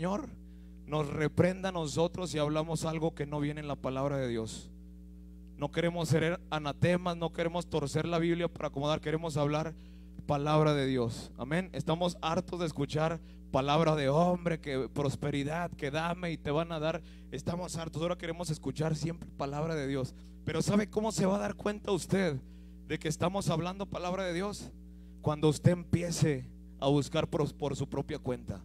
Señor nos reprenda a nosotros si hablamos algo que no viene en la palabra de Dios. No queremos ser anatemas, no queremos torcer la Biblia para acomodar, queremos hablar palabra de Dios. Amén. Estamos hartos de escuchar palabra de hombre, que prosperidad, que dame y te van a dar. Estamos hartos, ahora queremos escuchar siempre palabra de Dios. Pero ¿sabe cómo se va a dar cuenta usted de que estamos hablando palabra de Dios? Cuando usted empiece a buscar por su propia cuenta.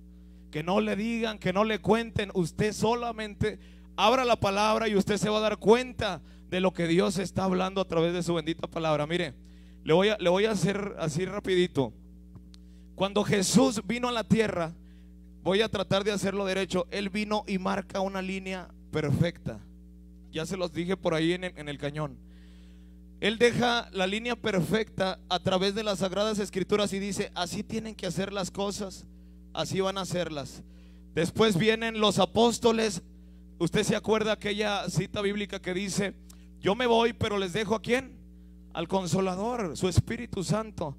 Que no le digan, que no le cuenten, usted solamente abra la palabra y usted se va a dar cuenta de lo que Dios está hablando a través de su bendita palabra. Mire, le voy a hacer así rapidito. Cuando Jesús vino a la tierra, voy a tratar de hacerlo derecho. Él vino y marca una línea perfecta. Ya se los dije por ahí en el cañón. Él deja la línea perfecta a través de las Sagradas Escrituras y dice: así tienen que hacer las cosas, así van a hacerlas. Después vienen los apóstoles. Usted se acuerda aquella cita bíblica que dice: yo me voy, pero les dejo ¿a quién? Al Consolador, su Espíritu Santo.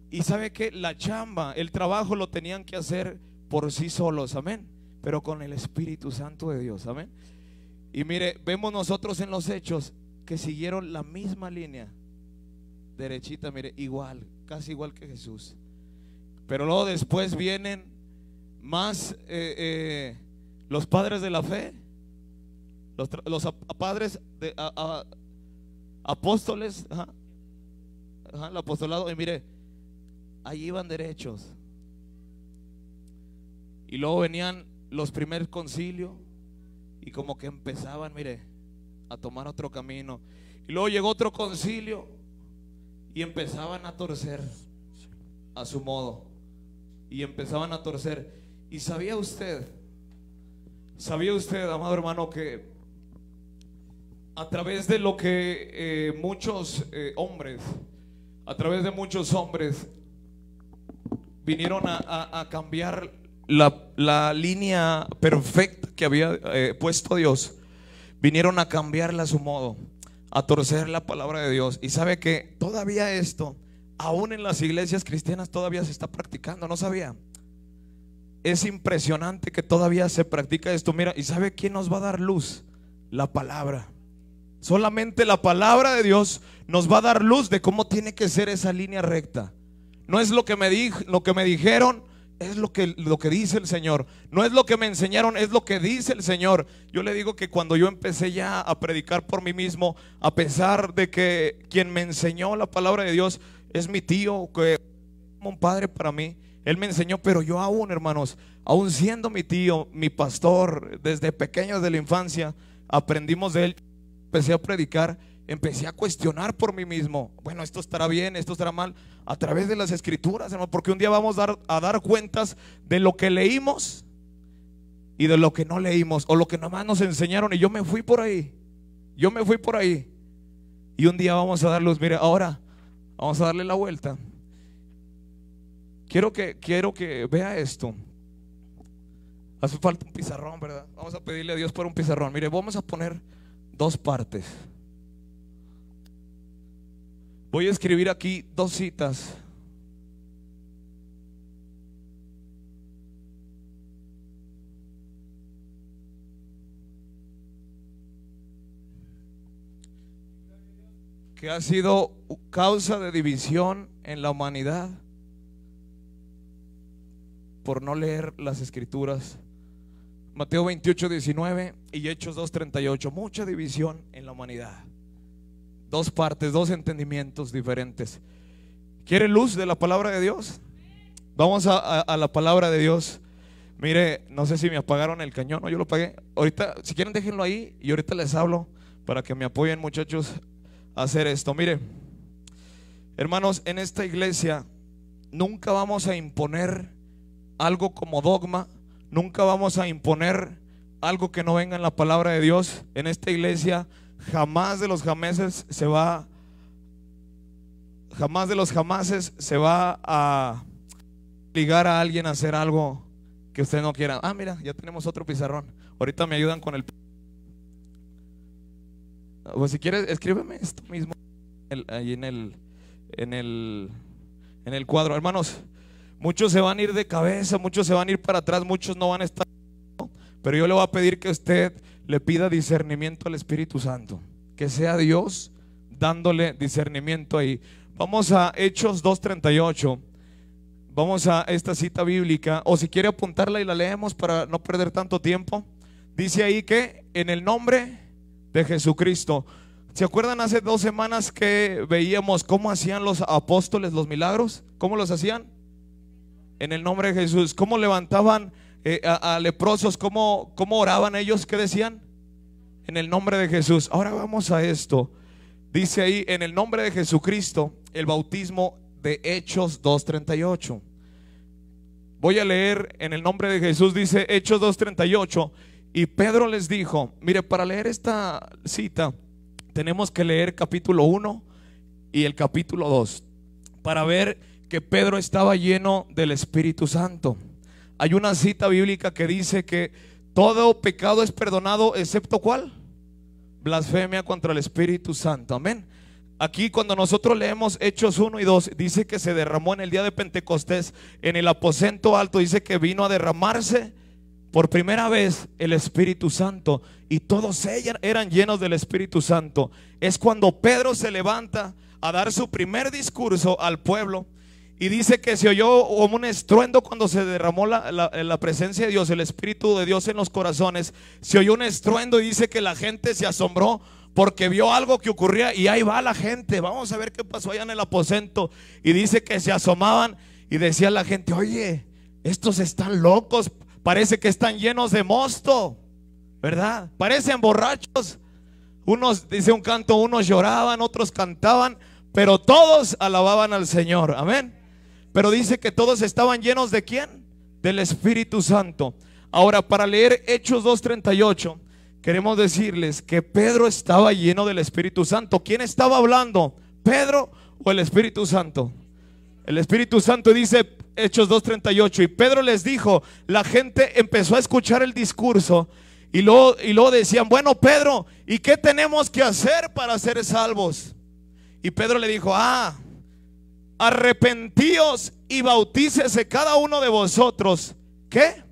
Y sabe que la chamba, el trabajo lo tenían que hacer por sí solos, amén, pero con el Espíritu Santo de Dios, amén. Y mire, vemos nosotros en los Hechos que siguieron la misma línea, derechita, mire, igual, casi igual que Jesús. Pero luego después vienen más los padres de la fe, los padres de apóstoles, el apostolado. Y mire, allí iban derechos. Y luego venían los primeros concilios y como que empezaban, mire, a tomar otro camino. Y luego llegó otro concilio y empezaban a torcer a su modo. Y empezaban a torcer. Y sabía usted, amado hermano, que a través de lo que muchos hombres, a través de muchos hombres vinieron a cambiar la línea perfecta que había puesto Dios, vinieron a cambiarla a su modo, a torcer la palabra de Dios. Y sabe que todavía esto, aún en las iglesias cristianas, todavía se está practicando. ¿No sabía? Es impresionante que todavía se practica esto. Mira, ¿y sabe quién nos va a dar luz? La palabra. Solamente la palabra de Dios nos va a dar luz de cómo tiene que ser esa línea recta. No es lo que me dijeron, es lo que dice el Señor. No es lo que me enseñaron, es lo que dice el Señor. Yo le digo que cuando yo empecé ya a predicar por mí mismo, a pesar de que quien me enseñó la palabra de Dios es mi tío, que es como un padre para mí, él me enseñó. Pero yo aún, hermanos, aún siendo mi tío, mi pastor, desde pequeño, desde la infancia, aprendimos de él. Empecé a predicar, empecé a cuestionar por mí mismo. Bueno, esto estará bien, esto estará mal, a través de las Escrituras, hermano, porque un día vamos a dar cuentas de lo que leímos y de lo que no leímos, o lo que nomás nos enseñaron. Y yo me fui por ahí, y un día vamos a dar luz. Mire, ahora vamos a darle la vuelta. Quiero que vea esto. Hace falta un pizarrón, ¿verdad? Vamos a pedirle a Dios por un pizarrón. Mire, vamos a poner dos partes. Voy a escribir aquí dos citas. Que ha sido causa de división en la humanidad por no leer las Escrituras. Mateo 28:19 y Hechos 2:38. Mucha división en la humanidad. Dos partes, dos entendimientos diferentes. ¿Quiere luz de la palabra de Dios? Vamos a la palabra de Dios. Mire, no sé si me apagaron el cañón o yo lo apagué. Ahorita, si quieren, déjenlo ahí y ahorita les hablo para que me apoyen, muchachos, a hacer esto. Mire, hermanos, en esta iglesia nunca vamos a imponer algo como dogma. Nunca vamos a imponer algo que no venga en la palabra de Dios. En esta iglesia jamás de los jamases se va a obligar a alguien a hacer algo que usted no quiera. Ah, mira, ya tenemos otro pizarrón. Ahorita me ayudan con el. Pues si quieres, escríbeme esto mismo ahí en el cuadro. Hermanos, muchos se van a ir de cabeza, muchos se van a ir para atrás, muchos no van a estar pero yo le voy a pedir que usted le pida discernimiento al Espíritu Santo, que sea Dios dándole discernimiento ahí. Vamos a Hechos 2:38. Vamos a esta cita bíblica, o si quiere apuntarla y la leemos para no perder tanto tiempo. Dice ahí que en el nombre de Jesucristo. ¿Se acuerdan hace 2 semanas que veíamos cómo hacían los apóstoles los milagros? ¿Cómo los hacían? En el nombre de Jesús. ¿Cómo levantaban a leprosos? ¿Cómo oraban ellos? ¿Qué decían? En el nombre de Jesús. Ahora vamos a esto. Dice ahí en el nombre de Jesucristo, el bautismo de Hechos 2:38. Voy a leer en el nombre de Jesús. Dice Hechos 2:38. Y Pedro les dijo, mire, para leer esta cita tenemos que leer capítulo 1 y el capítulo 2 para ver que Pedro estaba lleno del Espíritu Santo. Hay una cita bíblica que dice que todo pecado es perdonado excepto ¿cuál? Blasfemia contra el Espíritu Santo. Amén. Aquí cuando nosotros leemos Hechos 1 y 2, dice que se derramó en el día de Pentecostés en el aposento alto. Dice que vino a derramarse por primera vez el Espíritu Santo, y todos ellos eran llenos del Espíritu Santo. Es cuando Pedro se levanta a dar su primer discurso al pueblo, y dice que se oyó como un estruendo cuando se derramó la presencia de Dios, el Espíritu de Dios en los corazones. Se oyó un estruendo y dice que la gente se asombró porque vio algo que ocurría, y ahí va la gente. Vamos a ver qué pasó allá en el aposento. Y dice que se asomaban y decía la gente, oye, estos están locos, parece que están llenos de mosto, ¿verdad? Parecen borrachos. Unos, dice un canto, unos lloraban, otros cantaban, pero todos alababan al Señor. Amén. Pero dice que todos estaban llenos ¿de quién? Del Espíritu Santo. Ahora, para leer Hechos 2:38, queremos decirles que Pedro estaba lleno del Espíritu Santo. ¿Quién estaba hablando? ¿Pedro o el Espíritu Santo? El Espíritu Santo. Dice Hechos 2:38, y Pedro les dijo, la gente empezó a escuchar el discurso, y luego decían, bueno, Pedro, ¿y qué tenemos que hacer para ser salvos? Y Pedro le dijo, arrepentíos y bautícese cada uno de vosotros, ¿qué?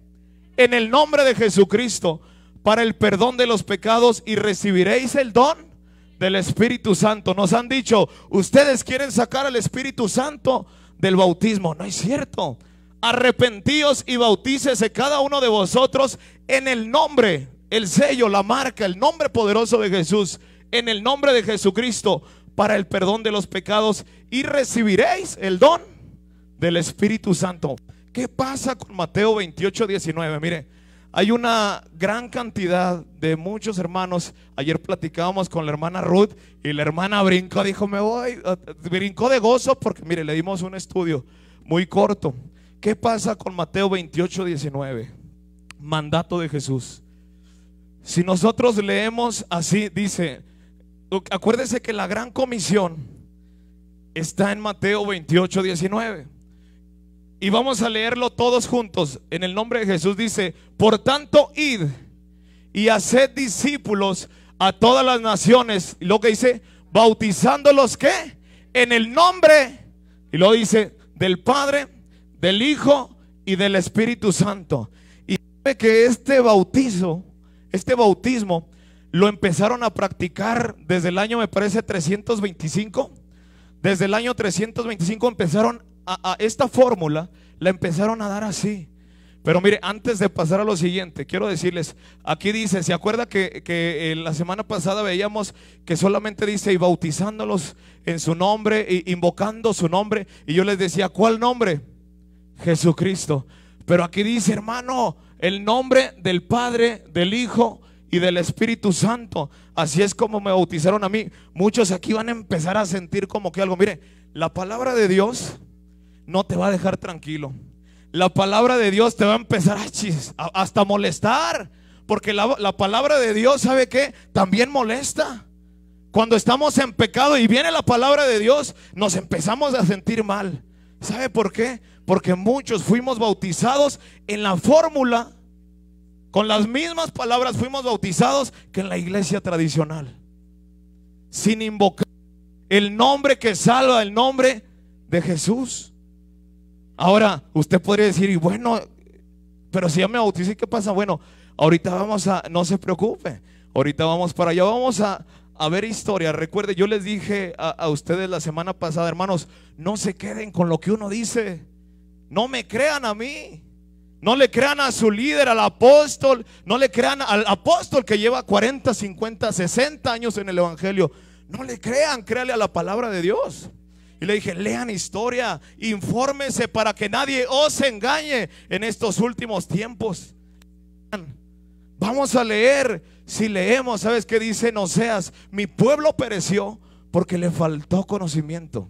En el nombre de Jesucristo, para el perdón de los pecados, y recibiréis el don del Espíritu Santo. Nos han dicho, ustedes quieren sacar al Espíritu Santo del bautismo. No es cierto. Arrepentíos y bautícese cada uno de vosotros en el nombre, el sello, la marca, el nombre poderoso de Jesús, en el nombre de Jesucristo, para el perdón de los pecados, y recibiréis el don del Espíritu Santo. ¿Qué pasa con Mateo 28:19? Mire, hay una gran cantidad de muchos hermanos. Ayer platicábamos con la hermana Ruth, y la hermana brincó, dijo, me voy, brincó de gozo porque mire, le dimos un estudio muy corto. ¿Qué pasa con Mateo 28:19? Mandato de Jesús. Si nosotros leemos así, dice, acuérdese que la gran comisión está en Mateo 28:19. Y vamos a leerlo todos juntos. En el nombre de Jesús dice, por tanto, id y haced discípulos a todas las naciones. Y luego que dice, bautizándolos, ¿qué? En el nombre, y luego dice, del Padre, del Hijo y del Espíritu Santo. Y sabe que este bautismo lo empezaron a practicar desde el año, me parece, 325. Desde el año 325 empezaron a esta fórmula, la empezaron a dar así. Pero mire, antes de pasar a lo siguiente, quiero decirles, aquí dice, ¿se acuerda que la semana pasada veíamos que solamente dice, y bautizándolos en su nombre, y invocando su nombre? Y yo les decía, ¿cuál nombre? Jesucristo. Pero aquí dice, hermano, el nombre del Padre, del Hijo y del Espíritu Santo. Así es como me bautizaron a mí. Muchos aquí van a empezar a sentir como que algo. Mire, la palabra de Dios no te va a dejar tranquilo. La palabra de Dios te va a empezar hasta molestar, porque la palabra de Dios, ¿sabe qué? También molesta. Cuando estamos en pecado y viene la palabra de Dios, nos empezamos a sentir mal. ¿Sabe por qué? Porque muchos fuimos bautizados en la fórmula, con las mismas palabras fuimos bautizados que en la iglesia tradicional, sin invocar el nombre que salva, el nombre de Jesús. Ahora, usted podría decir, y bueno, pero si ya me bauticé, ¿qué pasa? Bueno, Ahorita vamos a, no se preocupe, ahorita vamos para allá, vamos a ver historia. Recuerde, yo les dije a ustedes la semana pasada, hermanos, no se queden con lo que uno dice. No me crean a mí. No le crean a su líder, al apóstol. No le crean al apóstol que lleva 40, 50, 60 años en el evangelio. No le crean, créale a la palabra de Dios. Y le dije, lean historia, infórmese para que nadie os engañe en estos últimos tiempos. Vamos a leer. Si leemos, ¿sabes qué dice en Oseas? Mi pueblo pereció porque le faltó conocimiento.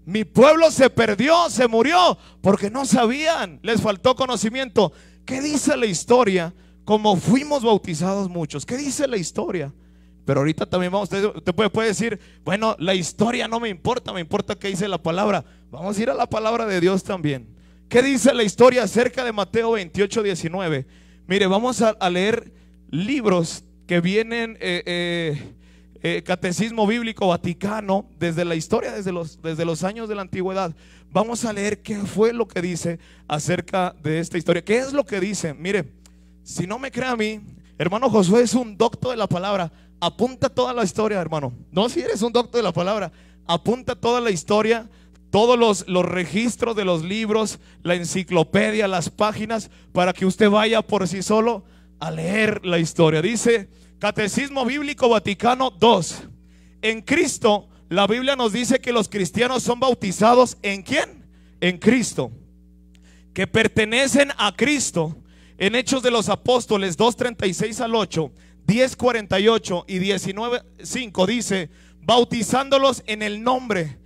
Mi pueblo se perdió, se murió porque no sabían, les faltó conocimiento. ¿Qué dice la historia? Como fuimos bautizados muchos, ¿qué dice la historia? Pero ahorita también vamos, usted puede decir, bueno, la historia no me importa, me importa qué dice la palabra. Vamos a ir a la palabra de Dios también. ¿Qué dice la historia acerca de Mateo 28, 19? Mire, vamos a leer libros que vienen, Catecismo Bíblico Vaticano, desde la historia, desde los años de la antigüedad. Vamos a leer qué fue lo que dice acerca de esta historia. ¿Qué es lo que dice? Mire, si no me cree a mí, hermano Josué es un doctor de la palabra. Apunta toda la historia, hermano. No, si eres un doctor de la palabra, apunta toda la historia, todos los registros de los libros, la enciclopedia, las páginas, para que usted vaya por sí solo a leer la historia. Dice Catecismo Bíblico Vaticano II: en Cristo, la Biblia nos dice que los cristianos son bautizados ¿en quién? En Cristo, que pertenecen a Cristo. En Hechos de los Apóstoles 2:36 al 8, 10:48 y 19:5 dice, bautizándolos en el nombre.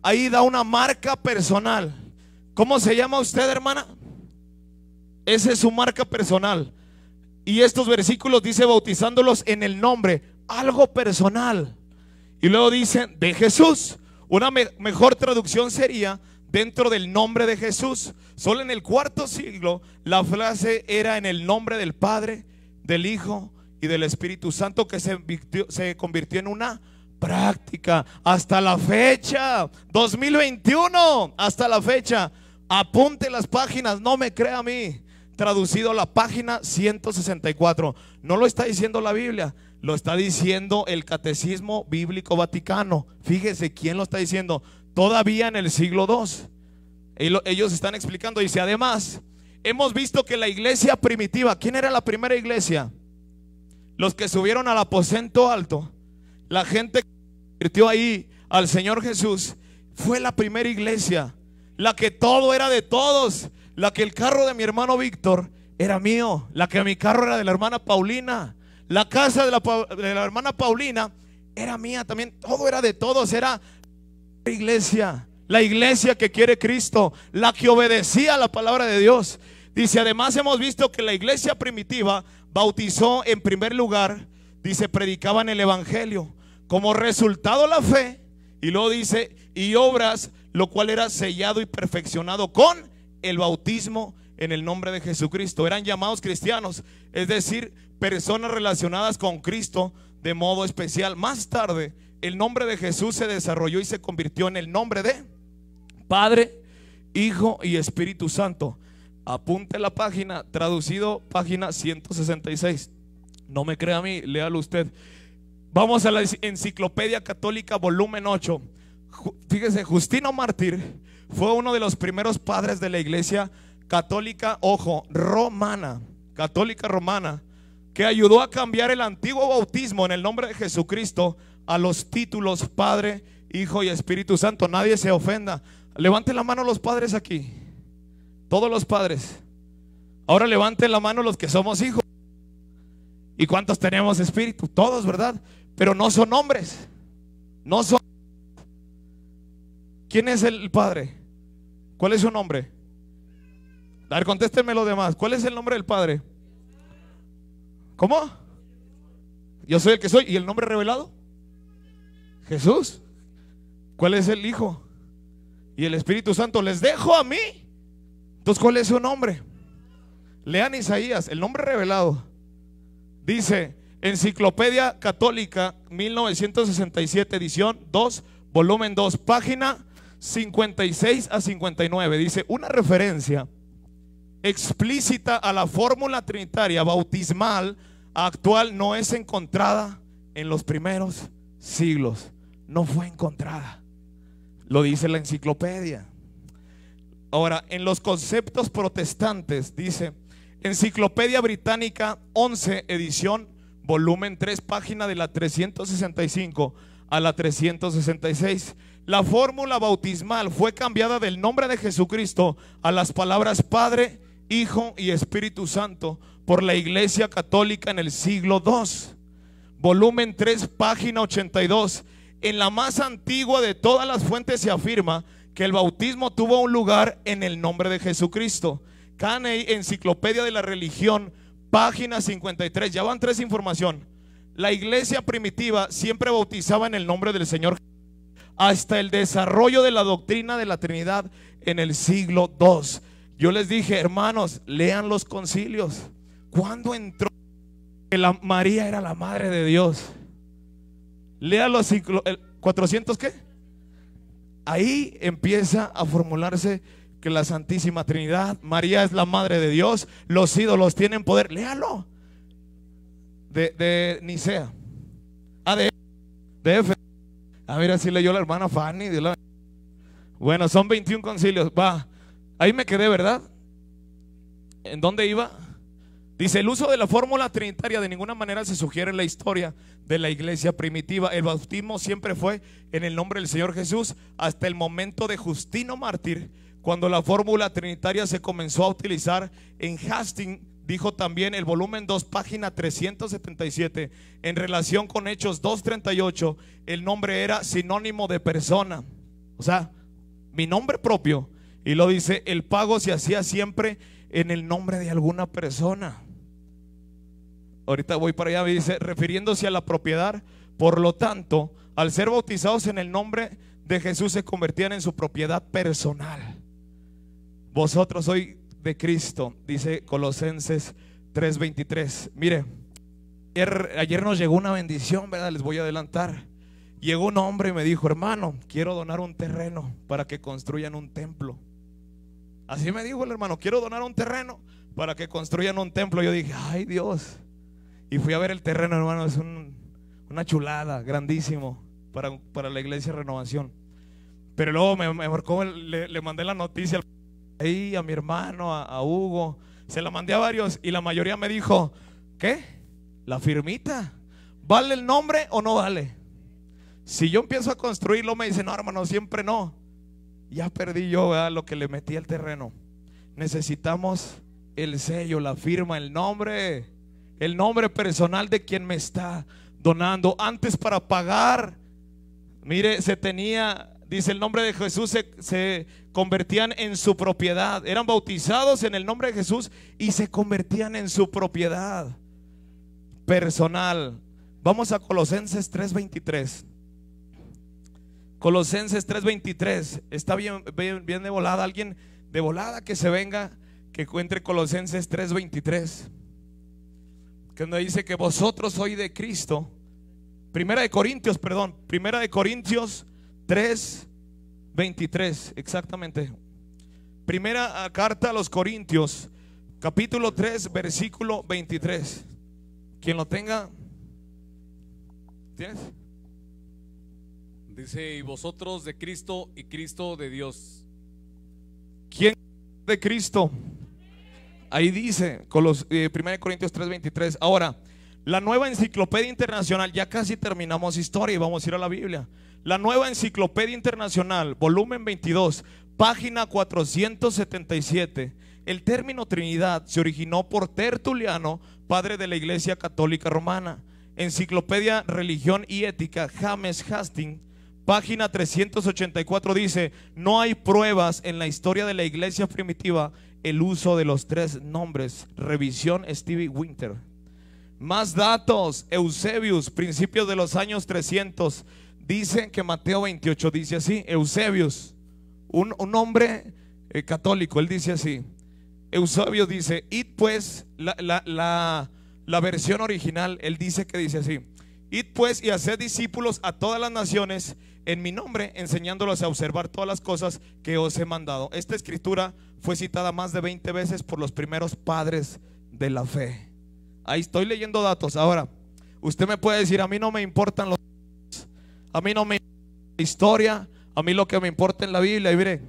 Ahí da una marca personal. ¿Cómo se llama usted, hermana? Esa es su marca personal. Y estos versículos dice bautizándolos en el nombre, algo personal. Y luego dice de Jesús. Una mejor traducción sería dentro del nombre de Jesús. Solo en el cuarto siglo la frase era en el nombre del Padre, del Hijo y del Espíritu Santo, que se convirtió en una práctica hasta la fecha, 2021, hasta la fecha. Apunte las páginas, no me crea a mí. Traducido a la página 164. No lo está diciendo la Biblia, lo está diciendo el Catecismo Bíblico Vaticano. Fíjese quién lo está diciendo. Todavía en el siglo II ellos están explicando. Dice, además, hemos visto que la iglesia primitiva, ¿quién era la primera iglesia? Los que subieron al aposento alto, la gente que convirtió ahí al Señor Jesús, fue la primera iglesia, la que todo era de todos, la que el carro de mi hermano Víctor era mío, la que mi carro era de la hermana Paulina, la casa de la hermana Paulina era mía también. Todo era de todos, era la iglesia que quiere Cristo, la que obedecía a la palabra de Dios. Dice, además hemos visto que la iglesia primitiva bautizó en primer lugar, dice, predicaban el evangelio, como resultado la fe, y luego dice, y obras, lo cual era sellado y perfeccionado con el bautismo en el nombre de Jesucristo. Eran llamados cristianos, es decir, personas relacionadas con Cristo de modo especial. Más tarde, el nombre de Jesús se desarrolló y se convirtió en el nombre de Padre, Hijo y Espíritu Santo. Apunte la página, traducido página 166. No me crea a mí, léalo usted. Vamos a la Enciclopedia Católica volumen 8. Fíjese, Justino Mártir fue uno de los primeros padres de la iglesia católica, ojo, romana, católica romana, que ayudó a cambiar el antiguo bautismo en el nombre de Jesucristo a los títulos Padre, Hijo y Espíritu Santo. Nadie se ofenda. Levanten la mano los padres aquí, todos los padres. Ahora levanten la mano los que somos hijos. ¿Y cuántos tenemos espíritu? Todos, ¿verdad? Pero no son hombres. No son. ¿Quién es el Padre? ¿Cuál es su nombre? A ver, contéstenme los demás. ¿Cuál es el nombre del Padre? ¿Cómo? Yo soy el que soy. ¿Y el nombre revelado? Jesús. ¿Cuál es el Hijo? Y el Espíritu Santo. Les dejo a mí. Entonces, ¿cuál es su nombre? Lean Isaías, el nombre revelado. Dice Enciclopedia Católica 1967, edición 2, volumen 2, página 56 a 59. Dice una referencia explícita a la fórmula trinitaria bautismal actual no es encontrada en los primeros siglos. No fue encontrada. Lo dice la enciclopedia. Ahora, en los conceptos protestantes, dice Enciclopedia Británica 11, edición, volumen 3, página de la 365 a la 366. La fórmula bautismal fue cambiada del nombre de Jesucristo a las palabras Padre, Hijo y Espíritu Santo por la Iglesia Católica en el siglo II. Volumen 3, página 82. En la más antigua de todas las fuentes se afirma que el bautismo tuvo un lugar en el nombre de Jesucristo. Caney, Enciclopedia de la Religión, página 53. Ya van 3 información. La iglesia primitiva siempre bautizaba en el nombre del Señor hasta el desarrollo de la doctrina de la Trinidad en el siglo II. Yo les dije, hermanos, lean los concilios. ¿Cuándo entró que María era la madre de Dios? Lea los 400 ¿qué? Ahí empieza a formularse que la Santísima Trinidad, María es la madre de Dios, los ídolos tienen poder. Léalo. De Nicea. De Éfeso. Mira, si leyó la hermana Fanny. Bueno, son 21 concilios. Va. Ahí me quedé, ¿verdad? ¿En dónde iba? Dice, el uso de la fórmula trinitaria de ninguna manera se sugiere en la historia de la iglesia primitiva. El bautismo siempre fue en el nombre del Señor Jesús hasta el momento de Justino Mártir, cuando la fórmula trinitaria se comenzó a utilizar. En Hastings dijo también el volumen 2, página 377, en relación con Hechos 2:38, el nombre era sinónimo de persona, o sea, mi nombre propio. Y lo dice, el pago se hacía siempre en el nombre de alguna persona. Ahorita voy para allá. Dice, refiriéndose a la propiedad, por lo tanto, al ser bautizados en el nombre de Jesús, se convertían en su propiedad personal. Vosotros sois de Cristo, dice Colosenses 3:23. Mire, ayer nos llegó una bendición, ¿verdad? Les voy a adelantar. Llegó un hombre y me dijo, hermano, quiero donar un terreno para que construyan un templo. Así me dijo el hermano, quiero donar un terreno para que construyan un templo. Yo dije, ay Dios. Y fui a ver el terreno, hermano. Es una chulada, grandísimo para la iglesia Renovación. Pero luego me marcó, le mandé la noticia ahí a mi hermano, a Hugo. Se la mandé a varios y la mayoría me dijo, ¿qué? La firmita, ¿vale el nombre o no vale? Si yo empiezo a construirlo, me dicen, no hermano, siempre no. Ya perdí yo, ¿verdad?, lo que le metí al terreno. Necesitamos el sello, la firma, el nombre personal de quien me está donando. Antes, para pagar, mire, se tenía, dice, el nombre de Jesús, se convertían en su propiedad. Eran bautizados en el nombre de Jesús y se convertían en su propiedad personal. Vamos a Colosenses 3:23. Colosenses 3:23. Está bien de volada. Alguien de volada que se venga, que encuentre Colosenses 3:23, que donde dice que vosotros sois de Cristo. Primera de Corintios 3:23, exactamente. Primera carta a los Corintios, capítulo 3, versículo 23. Quien lo tenga. ¿Tienes? Dice, y vosotros de Cristo y Cristo de Dios. ¿Quién de Cristo? Ahí dice, con los 1 Corintios 3:23. Ahora, la Nueva Enciclopedia Internacional, ya casi terminamos historia y vamos a ir a la Biblia. La Nueva Enciclopedia Internacional, volumen 22, página 477. El término Trinidad se originó por Tertuliano, padre de la Iglesia Católica Romana. Enciclopedia Religión y Ética, James Hastings, página 384, dice, no hay pruebas en la historia de la iglesia primitiva el uso de los 3 nombres. Revisión Stevie Winter. Más datos, Eusebius, principios de los años 300, dice que Mateo 28 dice así. Eusebius, un hombre católico, él dice así. Eusebius dice, id pues, la versión original, él dice que dice así: Id pues y haced discípulos a todas las naciones en mi nombre, enseñándolos a observar todas las cosas que os he mandado. Esta escritura fue citada más de 20 veces por los primeros padres de la fe. Ahí estoy leyendo datos. Ahora, usted me puede decir, a mí no me importan los, a mí no me importa la historia, a mí lo que me importa es la Biblia. Y mire,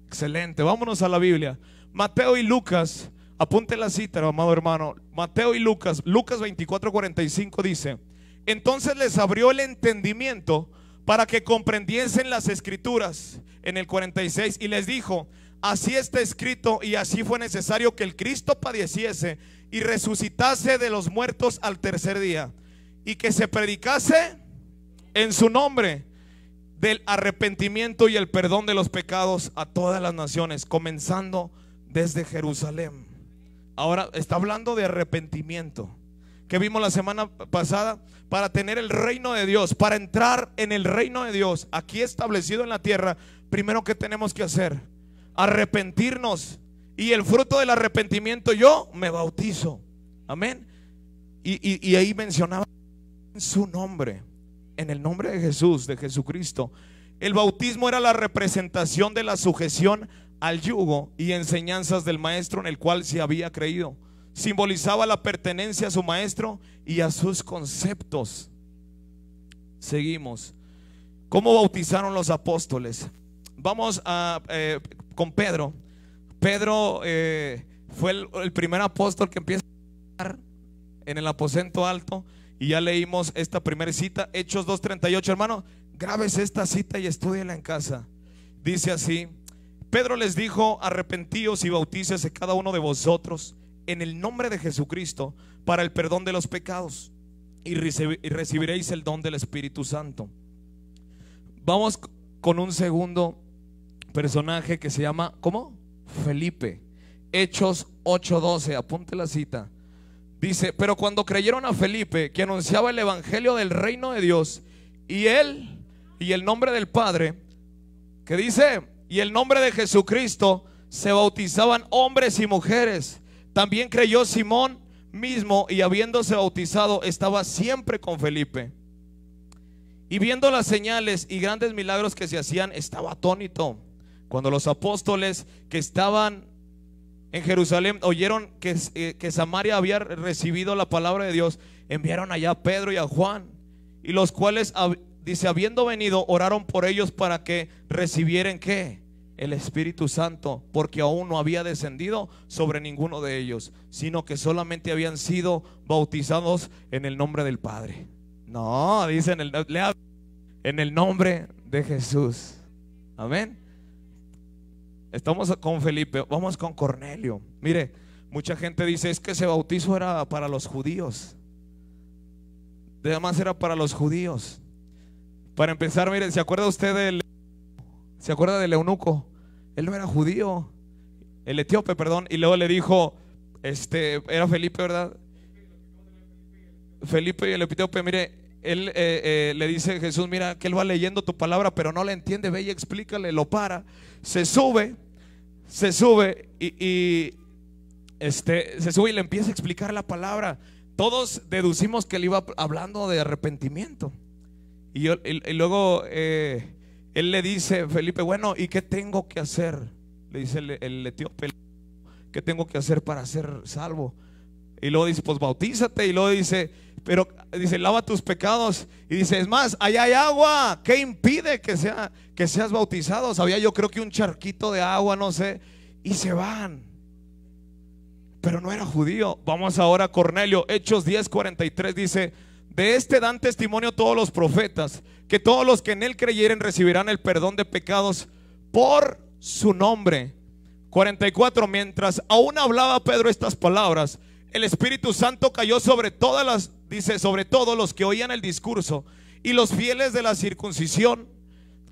excelente, vámonos a la Biblia. Mateo y Lucas, apunte la cita, amado hermano. Mateo y Lucas, Lucas 24:45 dice: entonces les abrió el entendimiento para que comprendiesen las escrituras. En el 46, y les dijo: así está escrito, y así fue necesario que el Cristo padeciese y resucitase de los muertos al tercer día, y que se predicase en su nombre del arrepentimiento y el perdón de los pecados a todas las naciones, comenzando desde Jerusalén. Ahora está hablando de arrepentimiento, que vimos la semana pasada. Para tener el reino de Dios, para entrar en el reino de Dios aquí establecido en la tierra, primero que tenemos que hacer, arrepentirnos. Y el fruto del arrepentimiento, yo me bautizo. Amén. Y ahí mencionaba en su nombre, en el nombre de Jesús, de Jesucristo. El bautismo era la representación de la sujeción al yugo y enseñanzas del maestro en el cual se había creído. Simbolizaba la pertenencia a su maestro y a sus conceptos. Seguimos. ¿Cómo bautizaron los apóstoles? Vamos con Pedro. Pedro fue el primer apóstol que empieza a hablar en el aposento alto. Y ya leímos esta primera cita, Hechos 2:38. Hermano, grábese esta cita y estúdiela en casa. Dice así: Pedro les dijo: arrepentíos y bautícese cada uno de vosotros en el nombre de Jesucristo para el perdón de los pecados, y recibiréis el don del Espíritu Santo. Vamos con un segundo personaje que se llama, ¿cómo? Felipe. Hechos 8:12, apunte la cita. Dice: pero cuando creyeron a Felipe, que anunciaba el evangelio del reino de Dios, y él y el nombre del Padre, que dice, y el nombre de Jesucristo, se bautizaban hombres y mujeres. También creyó Simón mismo, y habiéndose bautizado estaba siempre con Felipe. Y viendo las señales y grandes milagros que se hacían, estaba atónito. Cuando los apóstoles que estaban en Jerusalén oyeron que Samaria había recibido la palabra de Dios, enviaron allá a Pedro y a Juan, y los cuales, dice, habiendo venido, oraron por ellos para que recibieran, ¿qué? El Espíritu Santo, porque aún no había descendido sobre ninguno de ellos, sino que solamente habían sido bautizados en el nombre del Padre. No, dicen en el nombre de Jesús. Amén. Estamos con Felipe, vamos con Cornelio. Mire, mucha gente dice: es que ese bautizo era para los judíos. Además era para los judíos. Para empezar, mire, ¿se acuerda usted del eunuco? Él no era judío, el etíope, perdón. Y luego le dijo, era Felipe, ¿verdad? Felipe y el etíope, mire, él le dice a Jesús: mira, que él va leyendo tu palabra, pero no la entiende, ve y explícale. Lo para, se sube y le empieza a explicar la palabra. Todos deducimos que él iba hablando de arrepentimiento. Y luego él le dice, Felipe, bueno, ¿y qué tengo que hacer? Le dice el etíope: ¿qué tengo que hacer para ser salvo? Y luego dice: pues bautízate. Y luego dice: pero dice, lava tus pecados. Y dice: es más, allá hay agua, ¿qué impide que seas bautizado? Había, yo creo que un charquito de agua, no sé. Y se van. Pero no era judío. Vamos ahora a Cornelio. Hechos 10:43 dice: de este dan testimonio todos los profetas, que todos los que en él creyeren recibirán el perdón de pecados por su nombre. 44. Mientras aún hablaba Pedro estas palabras, el Espíritu Santo cayó sobre sobre todos los que oían el discurso, y los fieles de la circuncisión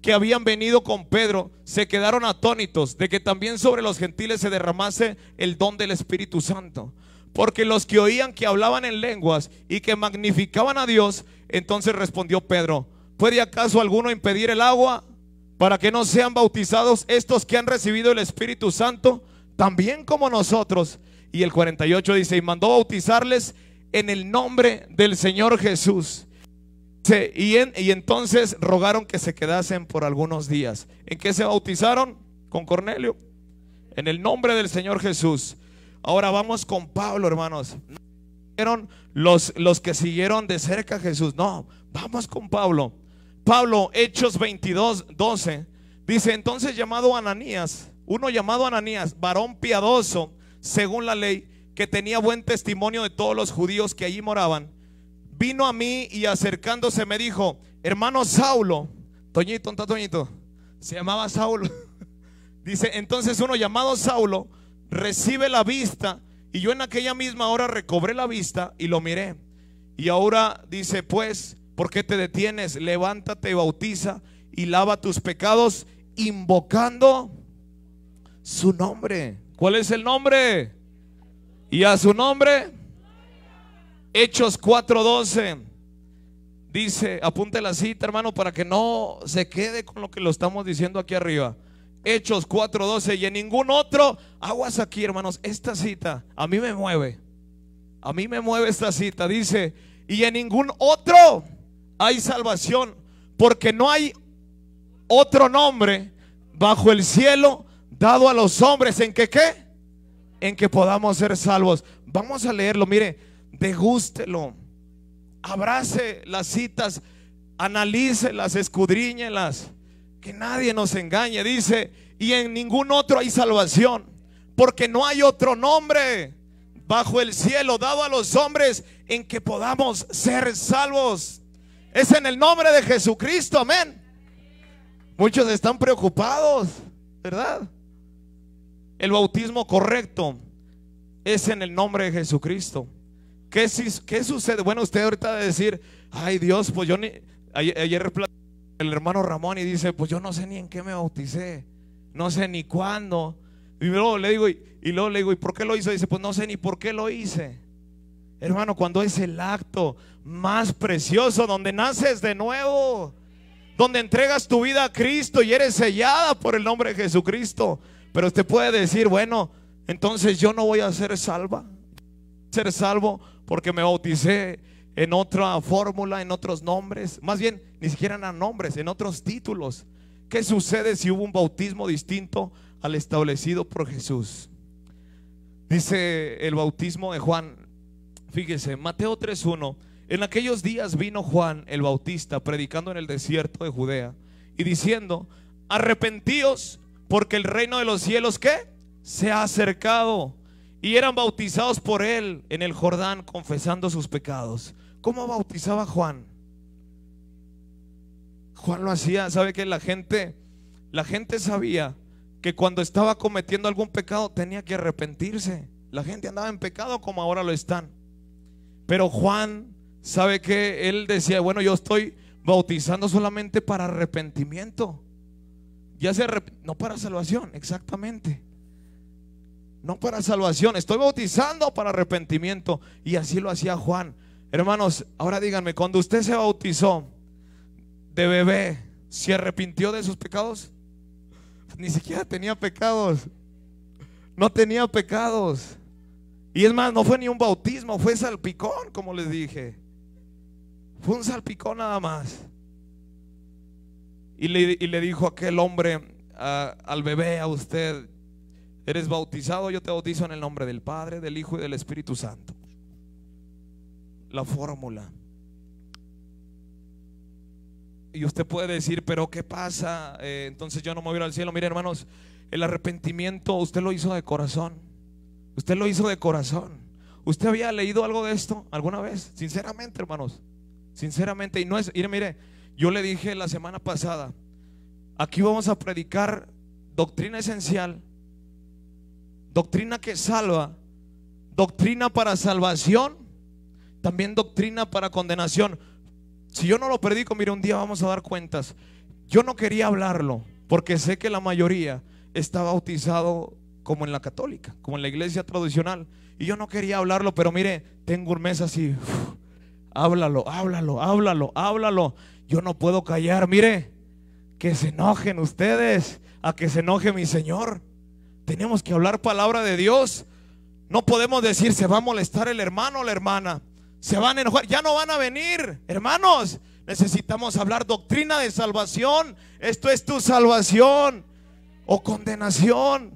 que habían venido con Pedro se quedaron atónitos de que también sobre los gentiles se derramase el don del Espíritu Santo. Porque los que oían que hablaban en lenguas y que magnificaban a Dios. Entonces respondió Pedro: ¿puede acaso alguno impedir el agua para que no sean bautizados estos que han recibido el Espíritu Santo, también como nosotros? Y el 48 dice: y mandó bautizarles en el nombre del Señor Jesús. Y entonces rogaron que se quedasen por algunos días. ¿En qué se bautizaron? Con Cornelio. En el nombre del Señor Jesús. Ahora vamos con Pablo, hermanos. No fueron los que siguieron de cerca a Jesús. No, vamos con Pablo. Pablo, Hechos 22:12. Dice: entonces uno llamado Ananías, varón piadoso según la ley, que tenía buen testimonio de todos los judíos que allí moraban, vino a mí y acercándose me dijo: hermano Saulo, Toñito, ¿dónde está Toñito? Se llamaba Saulo. Dice: entonces uno llamado Saulo recibe la vista, y yo en aquella misma hora recobré la vista y lo miré. Y ahora dice: pues, ¿por qué te detienes? Levántate y bautiza y lava tus pecados, invocando su nombre. ¿Cuál es el nombre? Y a su nombre. Hechos 4:12. Dice, apunte la cita, hermano, para que no se quede con lo que lo estamos diciendo aquí arriba. Hechos 4:12. Y en ningún otro, aguas aquí, hermanos, esta cita a mí me mueve. A mí me mueve esta cita. Dice: y en ningún otro hay salvación, porque no hay otro nombre bajo el cielo dado a los hombres en que ¿qué? En que podamos ser salvos. Vamos a leerlo, mire, degústelo, abrace las citas, analícelas, escudriñelas, que nadie nos engañe. Dice: y en ningún otro hay salvación, porque no hay otro nombre bajo el cielo dado a los hombres en que podamos ser salvos. Es en el nombre de Jesucristo, amén. Muchos están preocupados, ¿verdad? El bautismo correcto es en el nombre de Jesucristo. ¿Qué sucede? Bueno, usted ahorita va a decir: ay Dios, pues yo ni... Ayer el hermano Ramón y dice: pues yo no sé ni en qué me bauticé, no sé ni cuándo. Y luego le digo, ¿y por qué lo hizo? Dice: pues no sé ni por qué lo hice. Hermano, cuando es el acto más precioso, donde naces de nuevo, donde entregas tu vida a Cristo y eres sellada por el nombre de Jesucristo. Pero usted puede decir: bueno, entonces yo no voy a ser salvo porque me bauticé en otra fórmula, en otros nombres. Más bien, ni siquiera eran nombres, en otros títulos. ¿Qué sucede si hubo un bautismo distinto al establecido por Jesús? Dice el bautismo de Juan. Fíjese, Mateo 3:1. En aquellos días vino Juan el Bautista predicando en el desierto de Judea y diciendo: arrepentíos, porque el reino de los cielos ¿qué? Se ha acercado. Y eran bautizados por él en el Jordán, confesando sus pecados. ¿Cómo bautizaba Juan? Juan lo hacía, ¿sabe qué? La gente sabía que cuando estaba cometiendo algún pecado tenía que arrepentirse. La gente andaba en pecado como ahora lo están. Pero Juan, ¿sabe qué? Él decía: bueno, yo estoy bautizando solamente para arrepentimiento. No para salvación, exactamente. No para salvación, estoy bautizando para arrepentimiento. Y así lo hacía Juan. Hermanos, ahora díganme, cuando usted se bautizó de bebé, ¿se arrepintió de sus pecados? Ni siquiera tenía pecados. No tenía pecados. Y es más, no fue ni un bautismo, fue salpicón, como les dije. Fue un salpicón nada más. Y le dijo aquel hombre al bebé: a usted, eres bautizado, yo te bautizo en el nombre del Padre, del Hijo y del Espíritu Santo. La fórmula. Y usted puede decir: pero ¿qué pasa? Entonces yo no me voy a ir al cielo. Mire, hermanos, el arrepentimiento usted lo hizo de corazón. Usted lo hizo de corazón. ¿Usted había leído algo de esto alguna vez? Sinceramente, hermanos, sinceramente. Y no es, mire, yo le dije la semana pasada: aquí vamos a predicar doctrina esencial, doctrina que salva, doctrina para salvación, también doctrina para condenación. Si yo no lo predico, mire, un día vamos a dar cuentas. Yo no quería hablarlo porque sé que la mayoría está bautizado como en la católica, como en la iglesia tradicional, y yo no quería hablarlo, pero mire, tengo un mes así. Háblalo. Yo no puedo callar. Mire, que se enojen ustedes, a que se enoje mi Señor. Tenemos que hablar palabra de Dios. No podemos decir: se va a molestar el hermano o la hermana, se van a enojar, ya no van a venir. Hermanos, Necesitamos hablar doctrina de salvación. Esto es tu salvación o condenación.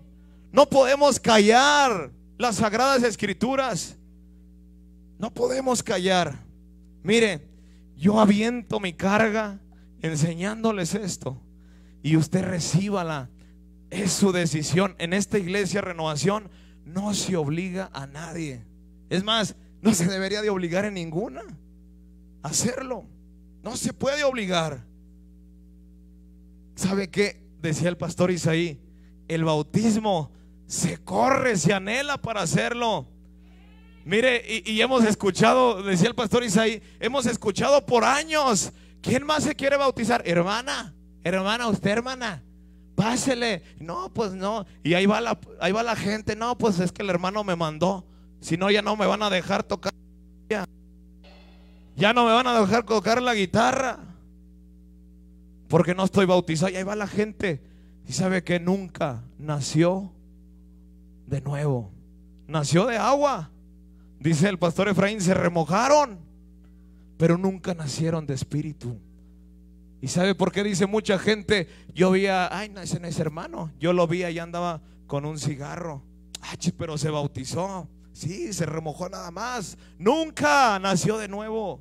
No podemos callar las sagradas escrituras. No podemos callar. Mire, yo aviento mi carga enseñándoles esto y usted recíbala. Es su decisión. En esta iglesia Renovación no se obliga a nadie. Es más, no se debería de obligar en ninguna a hacerlo. No se puede obligar. ¿Sabe qué? Decía el pastor Isaí, el bautismo se corre, se anhela para hacerlo. Mire, y hemos escuchado, decía el pastor Isaí, hemos escuchado por años. ¿Quién más se quiere bautizar? Hermana, usted hermana, pásele. No, pues no. Y ahí va la gente. No, pues es que el hermano me mandó. Si no, ya no me van a dejar tocar. Ya no me van a dejar tocar la guitarra porque no estoy bautizado. Y ahí va la gente. Y sabe que nunca nació de nuevo. Nació de agua. Dice el pastor Efraín, se remojaron, pero nunca nacieron de espíritu. ¿Y sabe por qué dice mucha gente? Yo vi no, ese no es hermano. Yo lo vi, allá andaba con un cigarro. Pero se bautizó. Sí, se remojó nada más. Nunca nació de nuevo.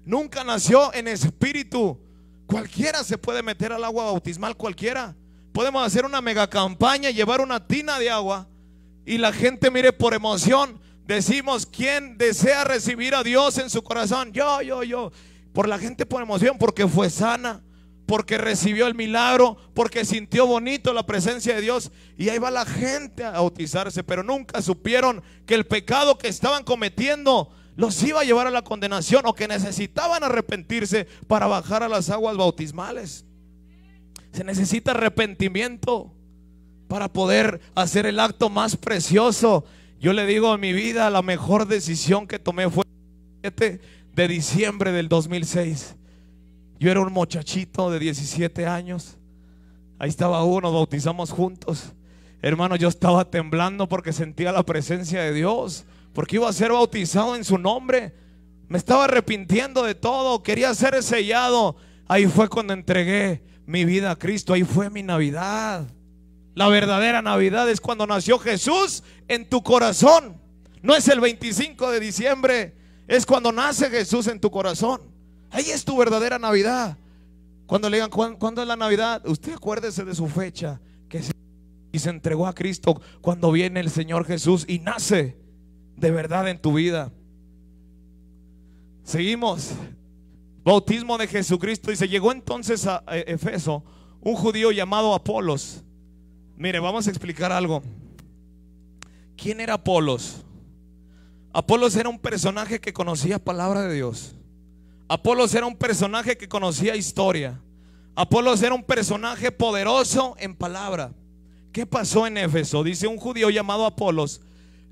Nunca nació en espíritu. Cualquiera se puede meter al agua bautismal, cualquiera. Podemos hacer una mega campaña, llevar una tina de agua y la gente, mire, por emoción decimos, ¿quién desea recibir a Dios en su corazón? Yo. Por la gente, por emoción, porque fue sana, porque recibió el milagro, porque sintió bonito la presencia de Dios. Y ahí va la gente a bautizarse, pero nunca supieron que el pecado que estaban cometiendo los iba a llevar a la condenación, o que necesitaban arrepentirse para bajar a las aguas bautismales. Se necesita arrepentimiento para poder hacer el acto más precioso. Yo le digo, en mi vida la mejor decisión que tomé fue el 7 de diciembre del 2006. Yo era un muchachito de 17 años. Ahí estaba nos bautizamos juntos. Hermano, yo estaba temblando porque sentía la presencia de Dios, porque iba a ser bautizado en su nombre. Me estaba arrepintiendo de todo, quería ser sellado. Ahí fue cuando entregué mi vida a Cristo. Ahí fue mi Navidad. La verdadera Navidad es cuando nació Jesús en tu corazón. No es el 25 de diciembre, es cuando nace Jesús en tu corazón. Ahí es tu verdadera Navidad. Cuando le digan, ¿cuándo es la Navidad? Usted acuérdese de su fecha, y se entregó a Cristo cuando viene el Señor Jesús y nace de verdad en tu vida. Seguimos. Bautismo de Jesucristo. Y se llegó entonces a Efeso un judío llamado Apolos. Mire, vamos a explicar algo. ¿Quién era Apolos? Apolos era un personaje que conocía palabra de Dios. Apolos era un personaje que conocía historia. Apolos era un personaje poderoso en palabra. ¿Qué pasó en Éfeso? Dice un judío llamado Apolos,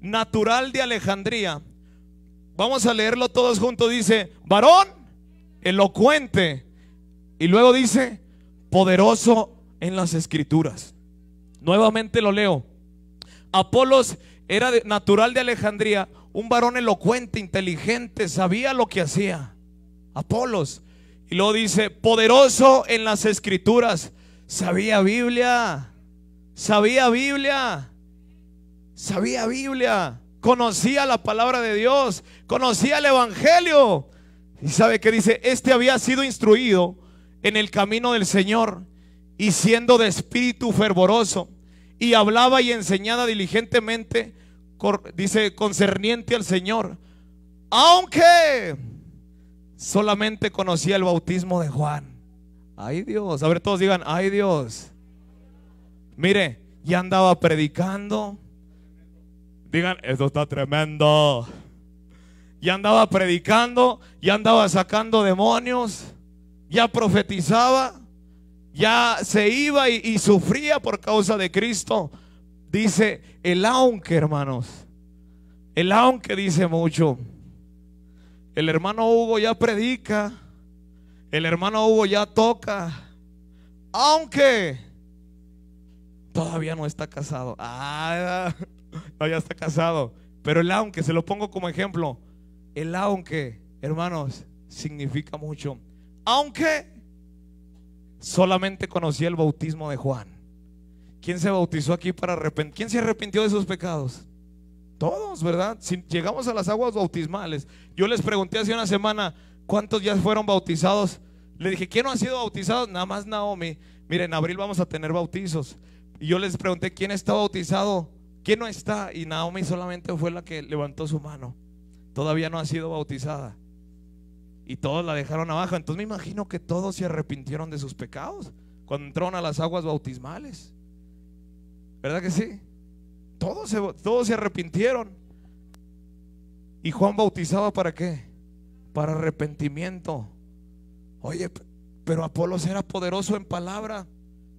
natural de Alejandría. Vamos a leerlo todos juntos. Dice, varón elocuente. Y luego dice, poderoso en las escrituras. Nuevamente lo leo. Apolos era natural de Alejandría, un varón elocuente, inteligente, sabía lo que hacía. Apolos. Y luego dice, poderoso en las escrituras. Sabía Biblia. Sabía Biblia. Sabía Biblia. Conocía la palabra de Dios. Conocía el evangelio. Y sabe que dice, este había sido instruido en el camino del Señor, y siendo de espíritu fervoroso, y hablaba y enseñaba diligentemente, dice, concerniente al Señor, aunque solamente conocía el bautismo de Juan. Ay Dios, a ver, todos digan, ay Dios. Mire, ya andaba predicando. Digan, esto está tremendo. Ya andaba predicando, ya andaba sacando demonios, ya profetizaba, ya se iba y sufría por causa de Cristo. Dice el aunque, hermanos. El aunque dice mucho. El hermano Hugo ya predica, el hermano Hugo ya toca, aunque todavía no está casado. No, ya está casado. Pero el aunque, se lo pongo como ejemplo. El aunque, hermanos, significa mucho. aunque solamente conocía el bautismo de Juan. ¿Quién se bautizó aquí para arrepentir? ¿Quién se arrepintió de sus pecados? Todos, ¿verdad? Si llegamos a las aguas bautismales, yo les pregunté hace una semana cuántos ya fueron bautizados. Le dije, ¿quién no ha sido bautizado? Nada más Naomi. Miren, en abril vamos a tener bautizos. Y yo les pregunté, ¿quién está bautizado? ¿Quién no está? Y Naomi solamente fue la que levantó su mano. Todavía no ha sido bautizada. Y todos la dejaron abajo. Entonces me imagino que todos se arrepintieron de sus pecados cuando entraron a las aguas bautismales. ¿Verdad que sí? Todos se arrepintieron. ¿Y Juan bautizaba para qué? Para arrepentimiento. Oye, pero Apolos era poderoso en palabra,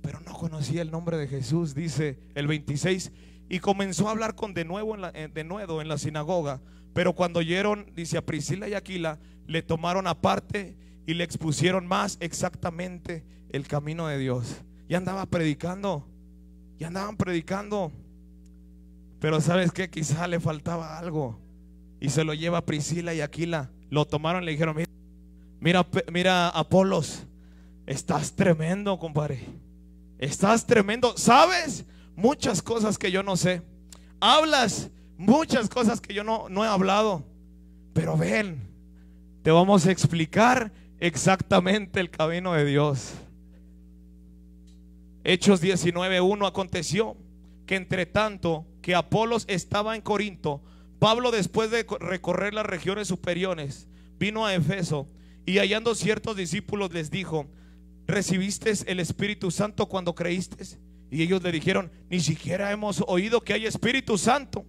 pero no conocía el nombre de Jesús. Dice el 26, y comenzó a hablar con denuedo en la sinagoga. Pero cuando oyeron, dice, a Priscila y Aquila, le tomaron aparte y le expusieron más exactamente el camino de Dios. Ya andaba predicando, ya andaban predicando. Pero ¿sabes qué? Quizá le faltaba algo. Y se lo lleva Priscila y Aquila. Lo tomaron y le dijeron, mira Apolos, estás tremendo, compadre. Estás tremendo. ¿Sabes? Muchas cosas que yo no sé. Hablas muchas cosas que yo no he hablado. Pero ven, te vamos a explicar exactamente el camino de Dios. Hechos 19:1. Aconteció que entre tanto que Apolos estaba en Corinto, Pablo, después de recorrer las regiones superiores, vino a Efeso, y hallando ciertos discípulos les dijo, ¿recibiste el Espíritu Santo cuando creíste? Y ellos le dijeron, ni siquiera hemos oído que hay Espíritu Santo.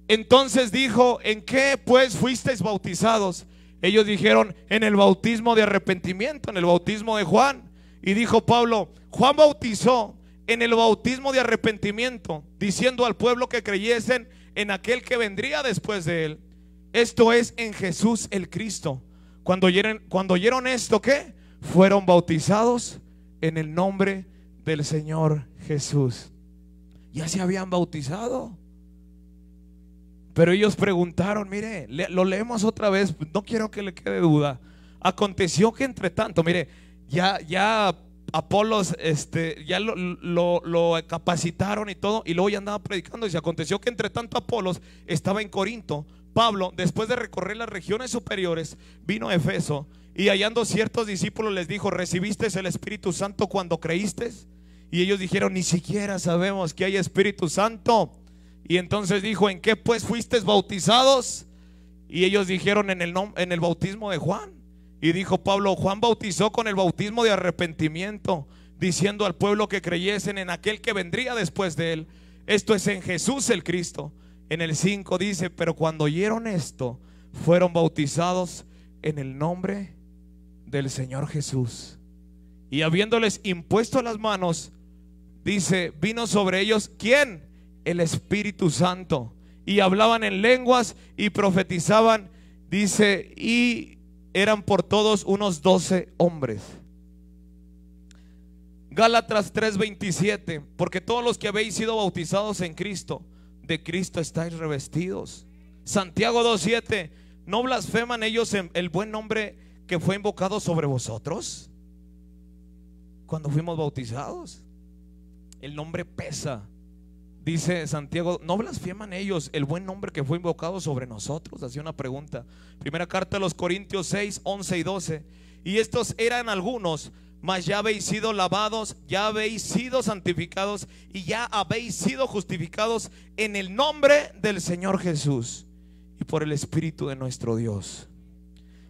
Entonces dijo, ¿en qué pues fuisteis bautizados? Ellos dijeron, en el bautismo de arrepentimiento, en el bautismo de Juan. Y dijo Pablo, Juan bautizó en el bautismo de arrepentimiento, diciendo al pueblo que creyesen en aquel que vendría después de él, esto es, en Jesús el Cristo. Cuando oyeron esto, ¿qué? Fueron bautizados en el nombre del Señor Jesús. Ya se habían bautizado. Pero ellos preguntaron, mire, lo leemos otra vez, no quiero que le quede duda. Aconteció que entre tanto, mire, ya Apolos ya lo capacitaron y todo, y luego ya andaba predicando. Y se aconteció que entre tanto Apolos estaba en Corinto, Pablo, después de recorrer las regiones superiores, vino a Efeso, y hallando ciertos discípulos les dijo, ¿recibiste el Espíritu Santo cuando creíste? Y ellos dijeron, ni siquiera sabemos que hay Espíritu Santo. Y entonces dijo, ¿en qué pues fuisteis bautizados? Y ellos dijeron, en el bautismo de Juan. Y dijo Pablo, Juan bautizó con el bautismo de arrepentimiento, diciendo al pueblo que creyesen en aquel que vendría después de él, esto es, en Jesús el Cristo. En el 5 dice, pero cuando oyeron esto, fueron bautizados en el nombre del Señor Jesús. Y habiéndoles impuesto las manos, dice, vino sobre ellos, ¿quién? El Espíritu Santo. Y hablaban en lenguas y profetizaban, dice, y eran por todos unos 12 hombres. Gálatas 3:27, porque todos los que habéis sido bautizados en Cristo, de Cristo estáis revestidos. Santiago 2:7, ¿no blasfeman ellos el buen nombre que fue invocado sobre vosotros cuando fuimos bautizados? El nombre pesa. Dice Santiago, ¿no blasfeman ellos el buen nombre que fue invocado sobre nosotros? Hacía una pregunta. Primera carta a los Corintios 6:11 y 12. Y estos eran algunos, mas ya habéis sido lavados, ya habéis sido santificados y ya habéis sido justificados en el nombre del Señor Jesús y por el Espíritu de nuestro Dios.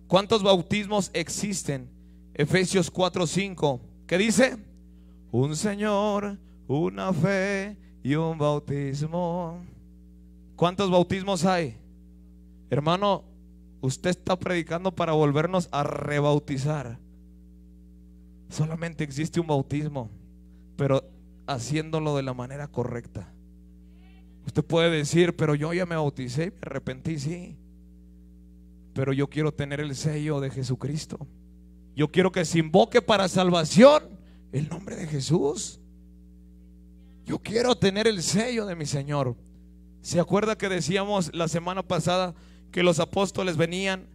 ¿Cuántos bautismos existen? Efesios 4:5. ¿Qué dice? Un Señor, una fe y un bautismo. ¿Cuántos bautismos hay? Hermano, usted está predicando para volvernos a rebautizar. Solamente existe un bautismo, pero haciéndolo de la manera correcta. Usted puede decir, pero yo ya me bauticé y me arrepentí, sí, pero yo quiero tener el sello de Jesucristo. Yo quiero que se invoque para salvación el nombre de Jesús. Yo quiero tener el sello de mi Señor. ¿Se acuerda que decíamos la semana pasada que los apóstoles venían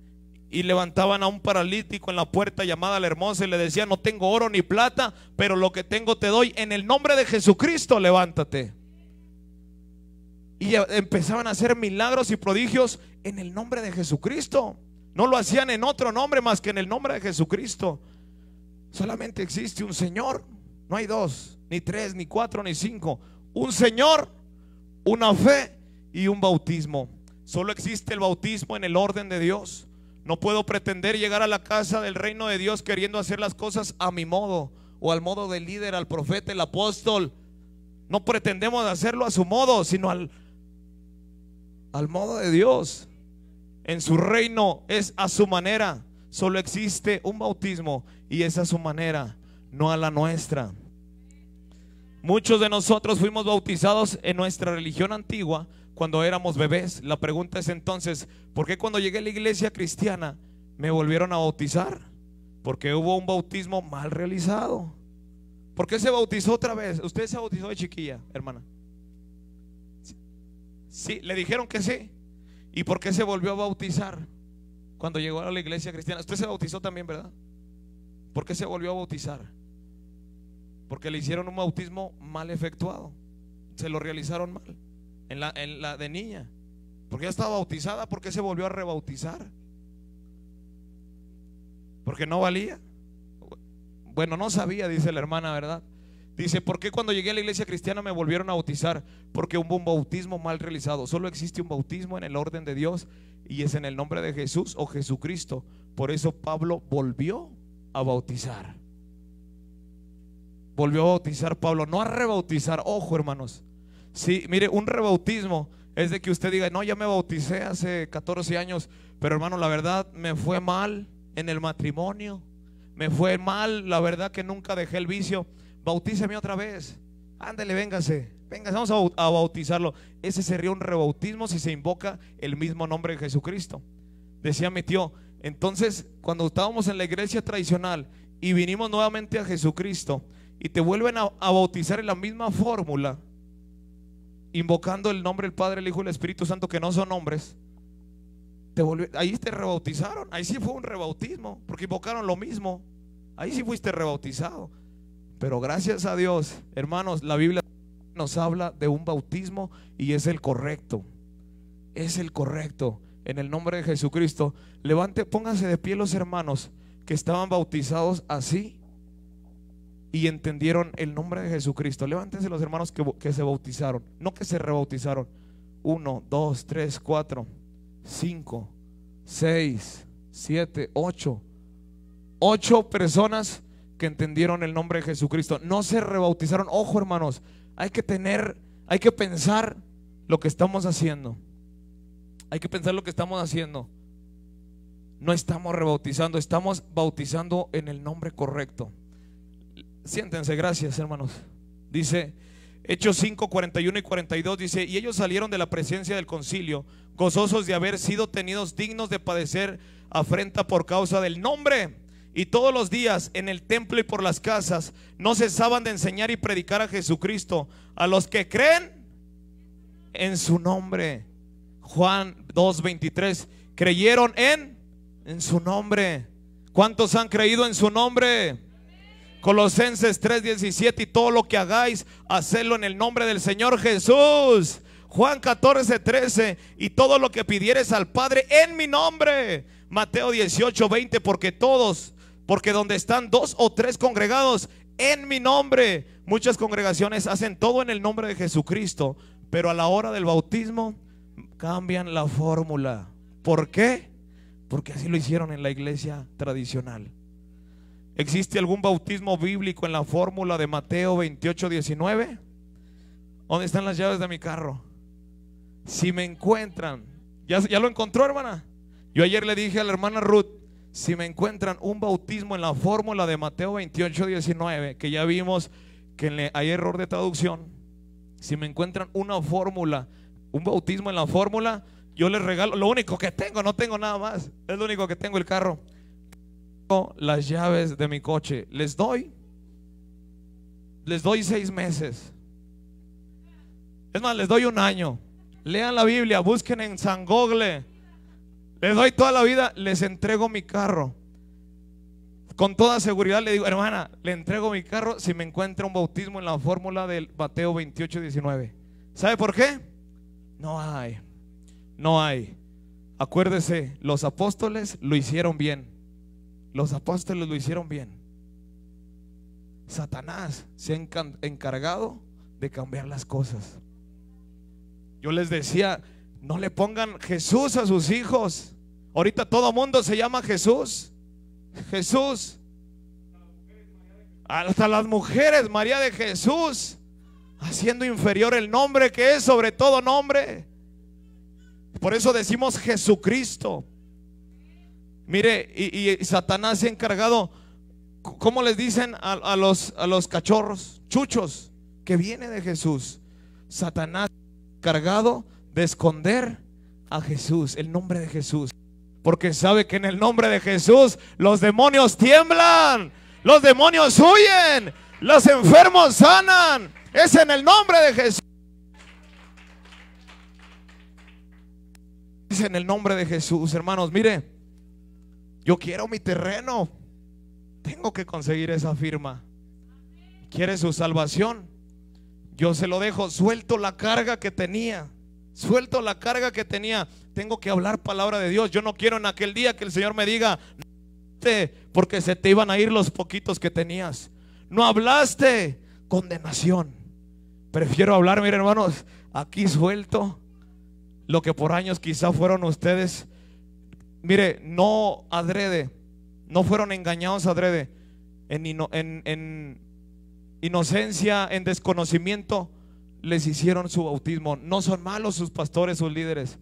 y levantaban a un paralítico en la puerta llamada La Hermosa y le decían: no tengo oro ni plata, pero lo que tengo te doy, en el nombre de Jesucristo levántate. Y empezaban a hacer milagros y prodigios en el nombre de Jesucristo. No lo hacían en otro nombre más que en el nombre de Jesucristo. Solamente existe un Señor, no hay dos, ni tres, ni cuatro, ni cinco. Un Señor, una fe y un bautismo. Solo existe el bautismo en el orden de Dios. No puedo pretender llegar a la casa del reino de Dios queriendo hacer las cosas a mi modo, o al modo del líder, al profeta, el apóstol. No pretendemos hacerlo a su modo, sino al modo de Dios. En su reino es a su manera. Solo existe un bautismo y es a su manera, no a la nuestra. Muchos de nosotros fuimos bautizados en nuestra religión antigua cuando éramos bebés. La pregunta es entonces, ¿por qué cuando llegué a la iglesia cristiana me volvieron a bautizar? Porque hubo un bautismo mal realizado. ¿Por qué se bautizó otra vez? ¿Usted se bautizó de chiquilla, hermana? Sí, le dijeron que sí. ¿Y por qué se volvió a bautizar cuando llegó a la iglesia cristiana? Usted se bautizó también, ¿verdad? ¿Por qué se volvió a bautizar? Porque le hicieron un bautismo mal efectuado. Se lo realizaron mal en la de niña. Porque ya estaba bautizada. ¿Por qué se volvió a rebautizar? Porque no valía. Bueno, no sabía, dice la hermana, ¿verdad? Dice: ¿por qué cuando llegué a la iglesia cristiana me volvieron a bautizar? Porque hubo un bautismo mal realizado. Solo existe un bautismo en el orden de Dios, y es en el nombre de Jesús o Jesucristo. Por eso Pablo volvió a bautizar. Volvió a bautizar Pablo, no a rebautizar. Ojo, hermanos. Sí, mire, un rebautismo es de que usted diga: no, ya me bauticé hace 14 años, pero hermano, la verdad me fue mal en el matrimonio, me fue mal, la verdad que nunca dejé el vicio. Bautíceme otra vez. Ándele, véngase, vamos a bautizarlo. Ese sería un rebautismo si se invoca el mismo nombre de Jesucristo. Decía mi tío: entonces, cuando estábamos en la iglesia tradicional y vinimos nuevamente a Jesucristo y te vuelven a bautizar en la misma fórmula, invocando el nombre del Padre, el Hijo y el Espíritu Santo, que no son nombres, ahí te rebautizaron. Ahí sí fue un rebautismo, porque invocaron lo mismo. Ahí sí fuiste rebautizado. Pero gracias a Dios, hermanos, la Biblia nos habla de un bautismo y es el correcto. Es el correcto. En el nombre de Jesucristo. Pónganse de pie los hermanos que estaban bautizados así y entendieron el nombre de Jesucristo. Levántense los hermanos que se bautizaron, no que se rebautizaron. 1, 2, 3, 4, 5, 6, 7, 8. 8 personas que entendieron el nombre de Jesucristo. No se rebautizaron. Ojo, hermanos, hay que pensar lo que estamos haciendo. Hay que pensar lo que estamos haciendo. No estamos rebautizando, estamos bautizando en el nombre correcto. Siéntense, gracias, hermanos. Dice Hechos 5, 41 y 42, dice: y ellos salieron de la presencia del concilio, gozosos de haber sido tenidos dignos de padecer afrenta por causa del nombre. Y todos los días en el templo y por las casas no cesaban de enseñar y predicar a Jesucristo a los que creen en su nombre. Juan 2:23, creyeron en su nombre. ¿Cuántos han creído en su nombre? Colosenses 3:17, y todo lo que hagáis, hacedlo en el nombre del Señor Jesús. Juan 14:13, y todo lo que pidieres al Padre en mi nombre. Mateo 18:20, porque donde están 2 o 3 congregados en mi nombre. Muchas congregaciones hacen todo en el nombre de Jesucristo, pero a la hora del bautismo cambian la fórmula. ¿Por qué? Porque así lo hicieron en la iglesia tradicional. ¿Existe algún bautismo bíblico en la fórmula de Mateo 28:19? ¿Dónde están las llaves de mi carro? Si me encuentran, ¿ya lo encontró, hermana? Yo ayer le dije a la hermana Ruth: si me encuentran un bautismo en la fórmula de Mateo 28:19, que ya vimos que hay error de traducción. Si me encuentran una fórmula, un bautismo en la fórmula, yo les regalo lo único que tengo, no tengo nada más, es lo único que tengo, el carro. Tengo las llaves de mi coche. Les doy 6 meses. Es más, les doy 1 año. Lean la Biblia, busquen en San Google Les doy toda la vida, les entrego mi carro. Con toda seguridad le digo, hermana, le entrego mi carro si me encuentra un bautismo en la fórmula del Mateo 28:19. ¿Sabe por qué? No hay. No hay. Acuérdese, los apóstoles lo hicieron bien. Los apóstoles lo hicieron bien. Satanás se ha encargado de cambiar las cosas. Yo les decía, no le pongan Jesús a sus hijos. Ahorita todo mundo se llama Jesús. Jesús. Hasta las mujeres, María de Jesús, haciendo inferior el nombre que es sobre todo nombre. Por eso decimos Jesucristo. Mire, y Satanás se ha encargado, ¿cómo les dicen a los cachorros? Chuchos, que viene de Jesús. Satanás se ha encargado de esconder a Jesús, el nombre de Jesús, porque sabe que en el nombre de Jesús los demonios tiemblan, los demonios huyen, los enfermos sanan. Es en el nombre de Jesús. Es en el nombre de Jesús, hermanos. Mire, yo quiero mi terreno. Tengo que conseguir esa firma. ¿Quiere su salvación? Yo se lo dejo. Suelto la carga que tenía. Suelto la carga que tenía. Tengo que hablar palabra de Dios. Yo no quiero en aquel día que el Señor me diga, porque se te iban a ir los poquitos que tenías. No hablaste, condenación. Prefiero hablar, miren, hermanos, aquí suelto lo que por años quizá fueron ustedes. Mire, no adrede, no fueron engañados adrede. En inocencia, en desconocimiento, les hicieron su bautismo. No son malos sus pastores, sus líderes.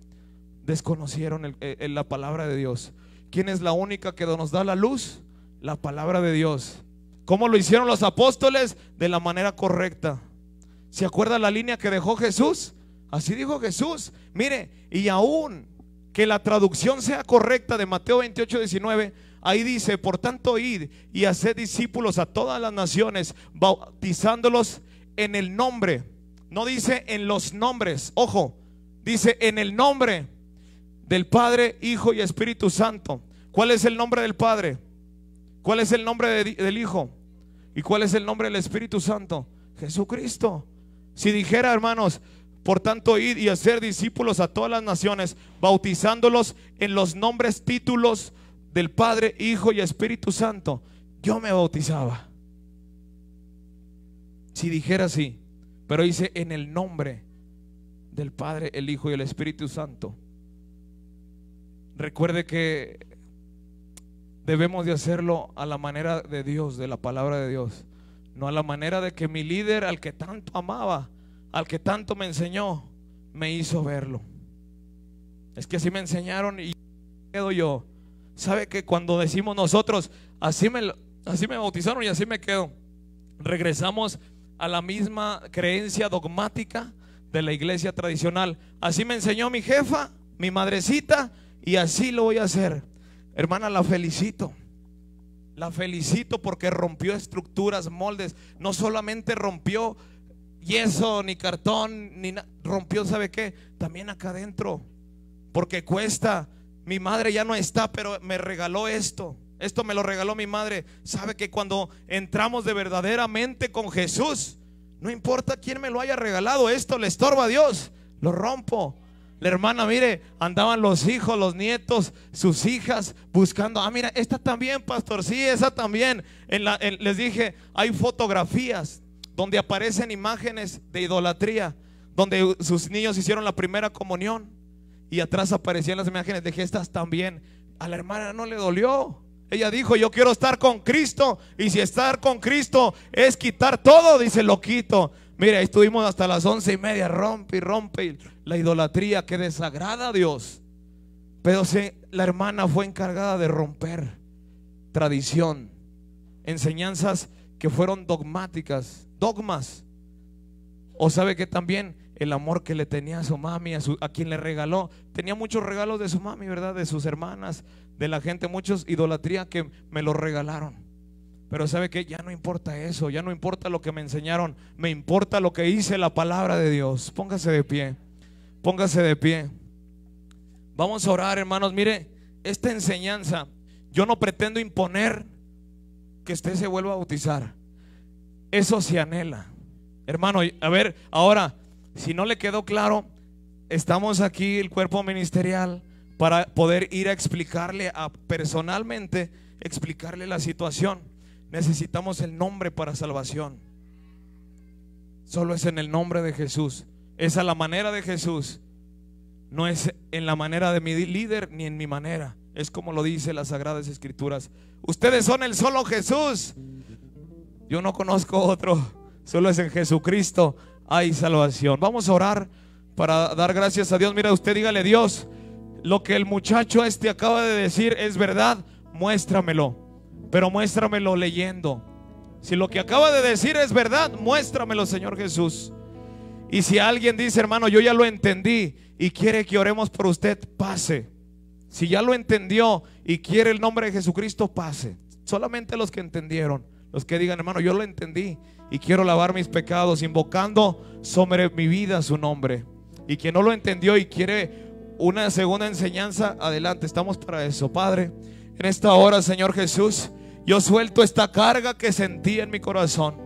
Desconocieron la palabra de Dios. ¿Quién es la única que nos da la luz? La palabra de Dios. ¿Cómo lo hicieron los apóstoles? De la manera correcta. ¿Se acuerda la línea que dejó Jesús? Así dijo Jesús. Mire, y aún que la traducción sea correcta de Mateo 28:19, ahí dice: por tanto, id y haced discípulos a todas las naciones, bautizándolos en el nombre. No dice en los nombres, ojo, dice en el nombre del Padre, Hijo y Espíritu Santo. ¿Cuál es el nombre del Padre? ¿Cuál es el nombre del Hijo? ¿Y cuál es el nombre del Espíritu Santo? Jesucristo. Si dijera, hermanos, por tanto, id y hacer discípulos a todas las naciones, bautizándolos en los nombres, títulos del Padre, Hijo y Espíritu Santo, yo me bautizaba. Si dijera así, pero dice en el nombre del Padre, el Hijo y el Espíritu Santo. Recuerde que debemos de hacerlo a la manera de Dios, de la palabra de Dios, no a la manera de que mi líder, al que tanto amaba, al que tanto me enseñó, me hizo verlo. Es que así me enseñaron y quedo yo. ¿Sabe que cuando decimos nosotros, así me bautizaron y así me quedo? Regresamos a la misma creencia dogmática de la iglesia tradicional. Así me enseñó mi jefa, mi madrecita, y así lo voy a hacer. Hermana, la felicito. La felicito porque rompió estructuras, moldes. No solamente rompió yeso, ni cartón, ni rompió, ¿sabe qué? También acá adentro. Porque cuesta. Mi madre ya no está, pero me regaló esto. Esto me lo regaló mi madre. Sabe que cuando entramos de verdaderamente con Jesús, no importa quién me lo haya regalado, esto le estorba a Dios, lo rompo. La hermana, mire, andaban los hijos, los nietos, sus hijas buscando. Ah, mira, esta también, pastor, sí, esa también. Les dije, hay fotografías donde aparecen imágenes de idolatría, donde sus niños hicieron la primera comunión y atrás aparecían las imágenes de estas también. A la hermana no le dolió. Ella dijo: yo quiero estar con Cristo, y si estar con Cristo es quitar todo, dice, lo quito. Mire, ahí estuvimos hasta las 11:30, rompe y rompe la idolatría que desagrada a Dios. Pero la hermana fue encargada de romper tradición, enseñanzas que fueron dogmáticas, dogmas. O sabe que también el amor que le tenía a su mami, a quien le regaló, tenía muchos regalos de su mami, ¿verdad? De sus hermanas, de la gente, muchos idolatría que me lo regalaron. Pero sabe que ya no importa eso, ya no importa lo que me enseñaron, me importa lo que dice la palabra de Dios. Póngase de pie, póngase de pie. Vamos a orar, hermanos. Mire, esta enseñanza, yo no pretendo imponer que usted se vuelva a bautizar. Eso se anhela, hermano. A ver, ahora, si no le quedó claro, estamos aquí el cuerpo ministerial para poder ir a explicarle, personalmente explicarle la situación. Necesitamos el nombre para salvación. Solo es en el nombre de Jesús. Es a la manera de Jesús. No es en la manera de mi líder ni en mi manera. Es como lo dice las Sagradas Escrituras. Ustedes son el solo Jesús. Yo no conozco otro. Solo es en Jesucristo hay salvación. Vamos a orar para dar gracias a Dios. Mira, usted dígale: Dios, lo que el muchacho acaba de decir es verdad, muéstramelo. Pero muéstramelo leyendo. Si lo que acaba de decir es verdad, muéstramelo, Señor Jesús. Y si alguien dice: hermano, yo ya lo entendí y quiere que oremos por usted, pase. Si ya lo entendió y quiere el nombre de Jesucristo, pase. Solamente los que entendieron, los que digan: hermano, yo lo entendí y quiero lavar mis pecados, invocando sobre mi vida su nombre. Y quien no lo entendió y quiere una segunda enseñanza, adelante, estamos para eso. Padre, en esta hora, Señor Jesús, yo suelto esta carga que sentí en mi corazón.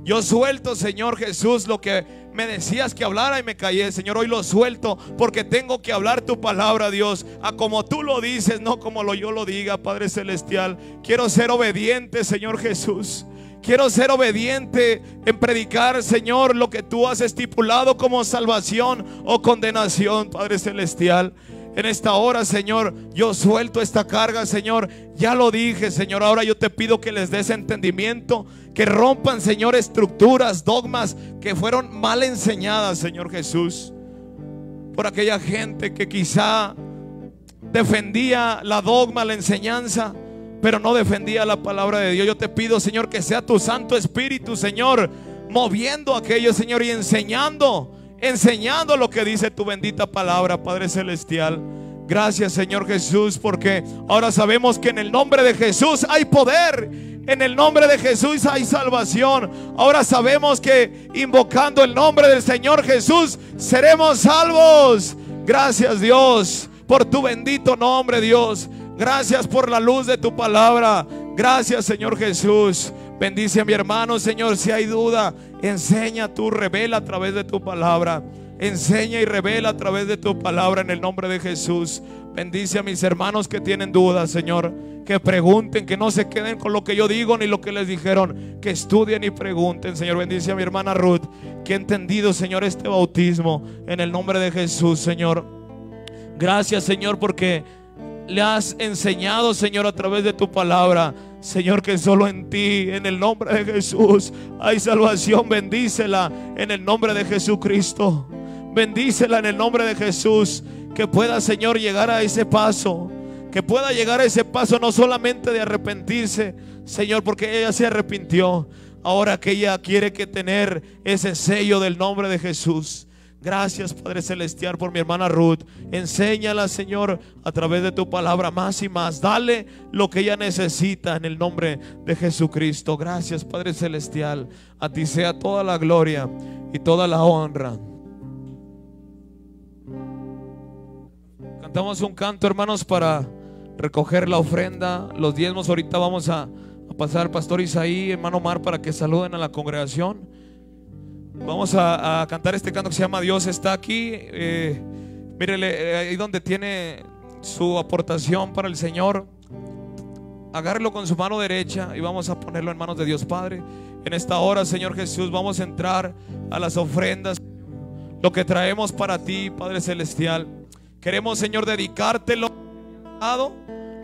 Yo suelto, Señor Jesús, lo que me decías que hablara y me callé. Señor, hoy lo suelto porque tengo que hablar tu palabra, Dios, a como tú lo dices, no como yo lo diga, Padre Celestial. Quiero ser obediente, Señor Jesús. Quiero ser obediente en predicar, Señor, lo que tú has estipulado como salvación o condenación, Padre Celestial. En esta hora, Señor, yo suelto esta carga, Señor. Ya lo dije, Señor. Ahora yo te pido que les des entendimiento, que rompan, Señor, estructuras, dogmas que fueron mal enseñadas, Señor Jesús, por aquella gente que quizá defendía la dogma, la enseñanza, pero no defendía la palabra de Dios. Yo te pido, Señor, que sea tu Santo Espíritu, Señor, moviendo aquello, Señor, y enseñando lo que dice tu bendita palabra, Padre Celestial. Gracias, Señor Jesús, porque ahora sabemos que en el nombre de Jesús hay poder. En el nombre de Jesús hay salvación. Ahora sabemos que invocando el nombre del Señor Jesús seremos salvos. Gracias, Dios, por tu bendito nombre, Dios. Gracias por la luz de tu palabra. Gracias, Señor Jesús. Bendice a mi hermano, Señor. Si hay duda, enseña tú, revela a través de tu palabra. Enseña y revela a través de tu palabra en el nombre de Jesús. Bendice a mis hermanos que tienen dudas, Señor. Que pregunten, que no se queden con lo que yo digo ni lo que les dijeron. Que estudien y pregunten, Señor. Bendice a mi hermana Ruth, que ha entendido, Señor, este bautismo en el nombre de Jesús, Señor. Gracias, Señor, porque le has enseñado, Señor, a través de tu palabra, Señor, que solo en ti, en el nombre de Jesús, hay salvación. Bendícela en el nombre de Jesucristo. Bendícela en el nombre de Jesús. Que pueda, Señor, llegar a ese paso. Que pueda llegar a ese paso no solamente de arrepentirse, Señor, porque ella se arrepintió. Ahora que ella quiere que tener ese sello del nombre de Jesús. Gracias, Padre Celestial, por mi hermana Ruth. Enséñala, Señor, a través de tu palabra más y más. Dale lo que ella necesita en el nombre de Jesucristo. Gracias, Padre Celestial. A ti sea toda la gloria y toda la honra. Cantamos un canto, hermanos, para recoger la ofrenda, los diezmos. Ahorita vamos a pasar al pastor Isaí, hermano Omar, para que saluden a la congregación. Vamos a cantar este canto que se llama Dios está aquí. Mírele, ahí donde tiene su aportación para el Señor, agárrelo con su mano derecha y vamos a ponerlo en manos de Dios Padre. En esta hora, Señor Jesús, vamos a entrar a las ofrendas, lo que traemos para ti, Padre Celestial. Queremos, Señor, dedicártelo.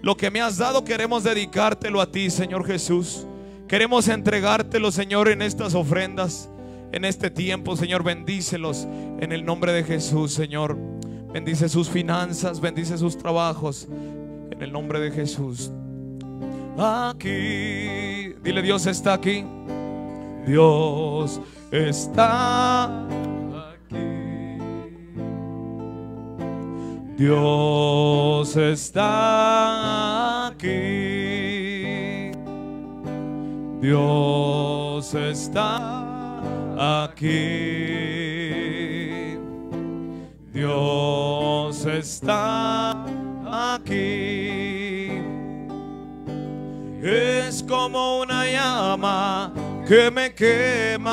Lo que me has dado, queremos dedicártelo a ti, Señor Jesús. Queremos entregártelo, Señor, en estas ofrendas, en este tiempo, Señor. Bendícelos en el nombre de Jesús, Señor. Bendice sus finanzas, bendice sus trabajos, en el nombre de Jesús. Aquí, dile: Dios está aquí. Dios está aquí. Dios está aquí. Dios está aquí. Dios está aquí. Es como una llama que me quema.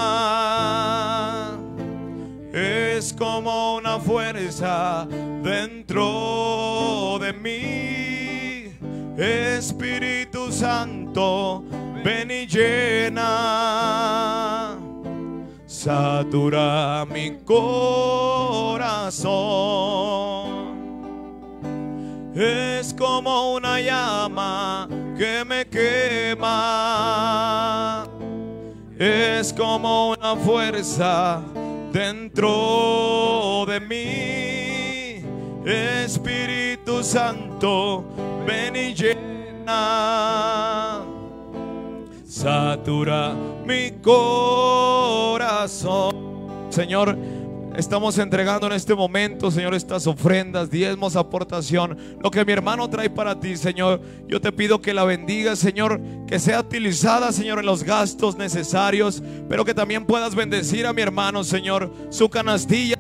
Es como una fuerza dentro de mí. Espíritu Santo, ven y llena, satura mi corazón. Es como una llama que me quema. Es como una fuerza dentro de mí. Espíritu Santo, ven y llena, satura mi corazón. Señor, estamos entregando en este momento, Señor, estas ofrendas, diezmos, aportación, lo que mi hermano trae para ti, Señor. Yo te pido que la bendiga, Señor, que sea utilizada, Señor, en los gastos necesarios, pero que también puedas bendecir a mi hermano, Señor, su canastilla,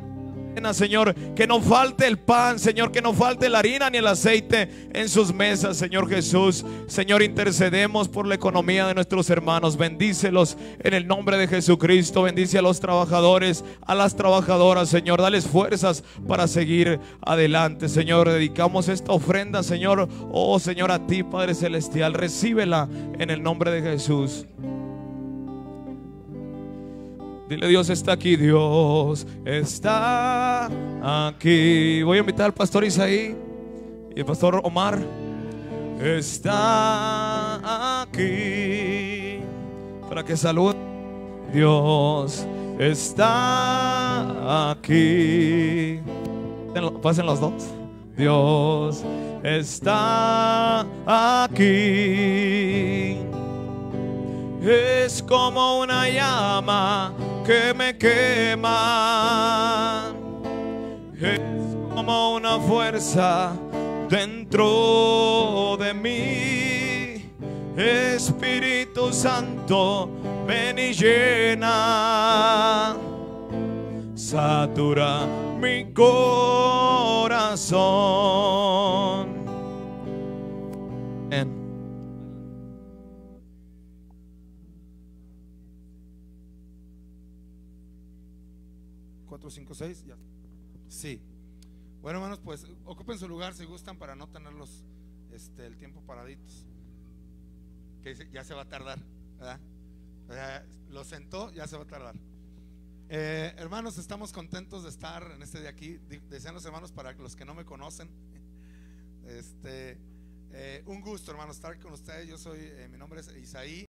Señor, que no falte el pan, Señor, que no falte la harina ni el aceite en sus mesas, Señor Jesús. Señor, intercedemos por la economía de nuestros hermanos. Bendícelos en el nombre de Jesucristo. Bendice a los trabajadores, a las trabajadoras, Señor. Dales fuerzas para seguir adelante, Señor. Dedicamos esta ofrenda, Señor, oh Señor, a ti, Padre Celestial. Recíbela en el nombre de Jesús. Dile: Dios está aquí, Dios está aquí. Voy a invitar al pastor Isaí y el pastor Omar. Está aquí para que saluden. Dios está aquí. Pasen los dos. Dios está aquí. Es como una llama que me quema. Es como una fuerza dentro de mí. Espíritu Santo, ven y llena, satura mi corazón. Amén. 4, 5, 6, ya. Sí. Bueno, hermanos, pues ocupen su lugar si gustan para no tenerlos el tiempo paraditos. Que ya se va a tardar, ¿verdad? Lo sentó, ya se va a tardar. Hermanos, estamos contentos de estar en este día aquí. Desean los hermanos, para los que no me conocen, un gusto, hermanos, estar con ustedes. Yo soy, mi nombre es Isaí.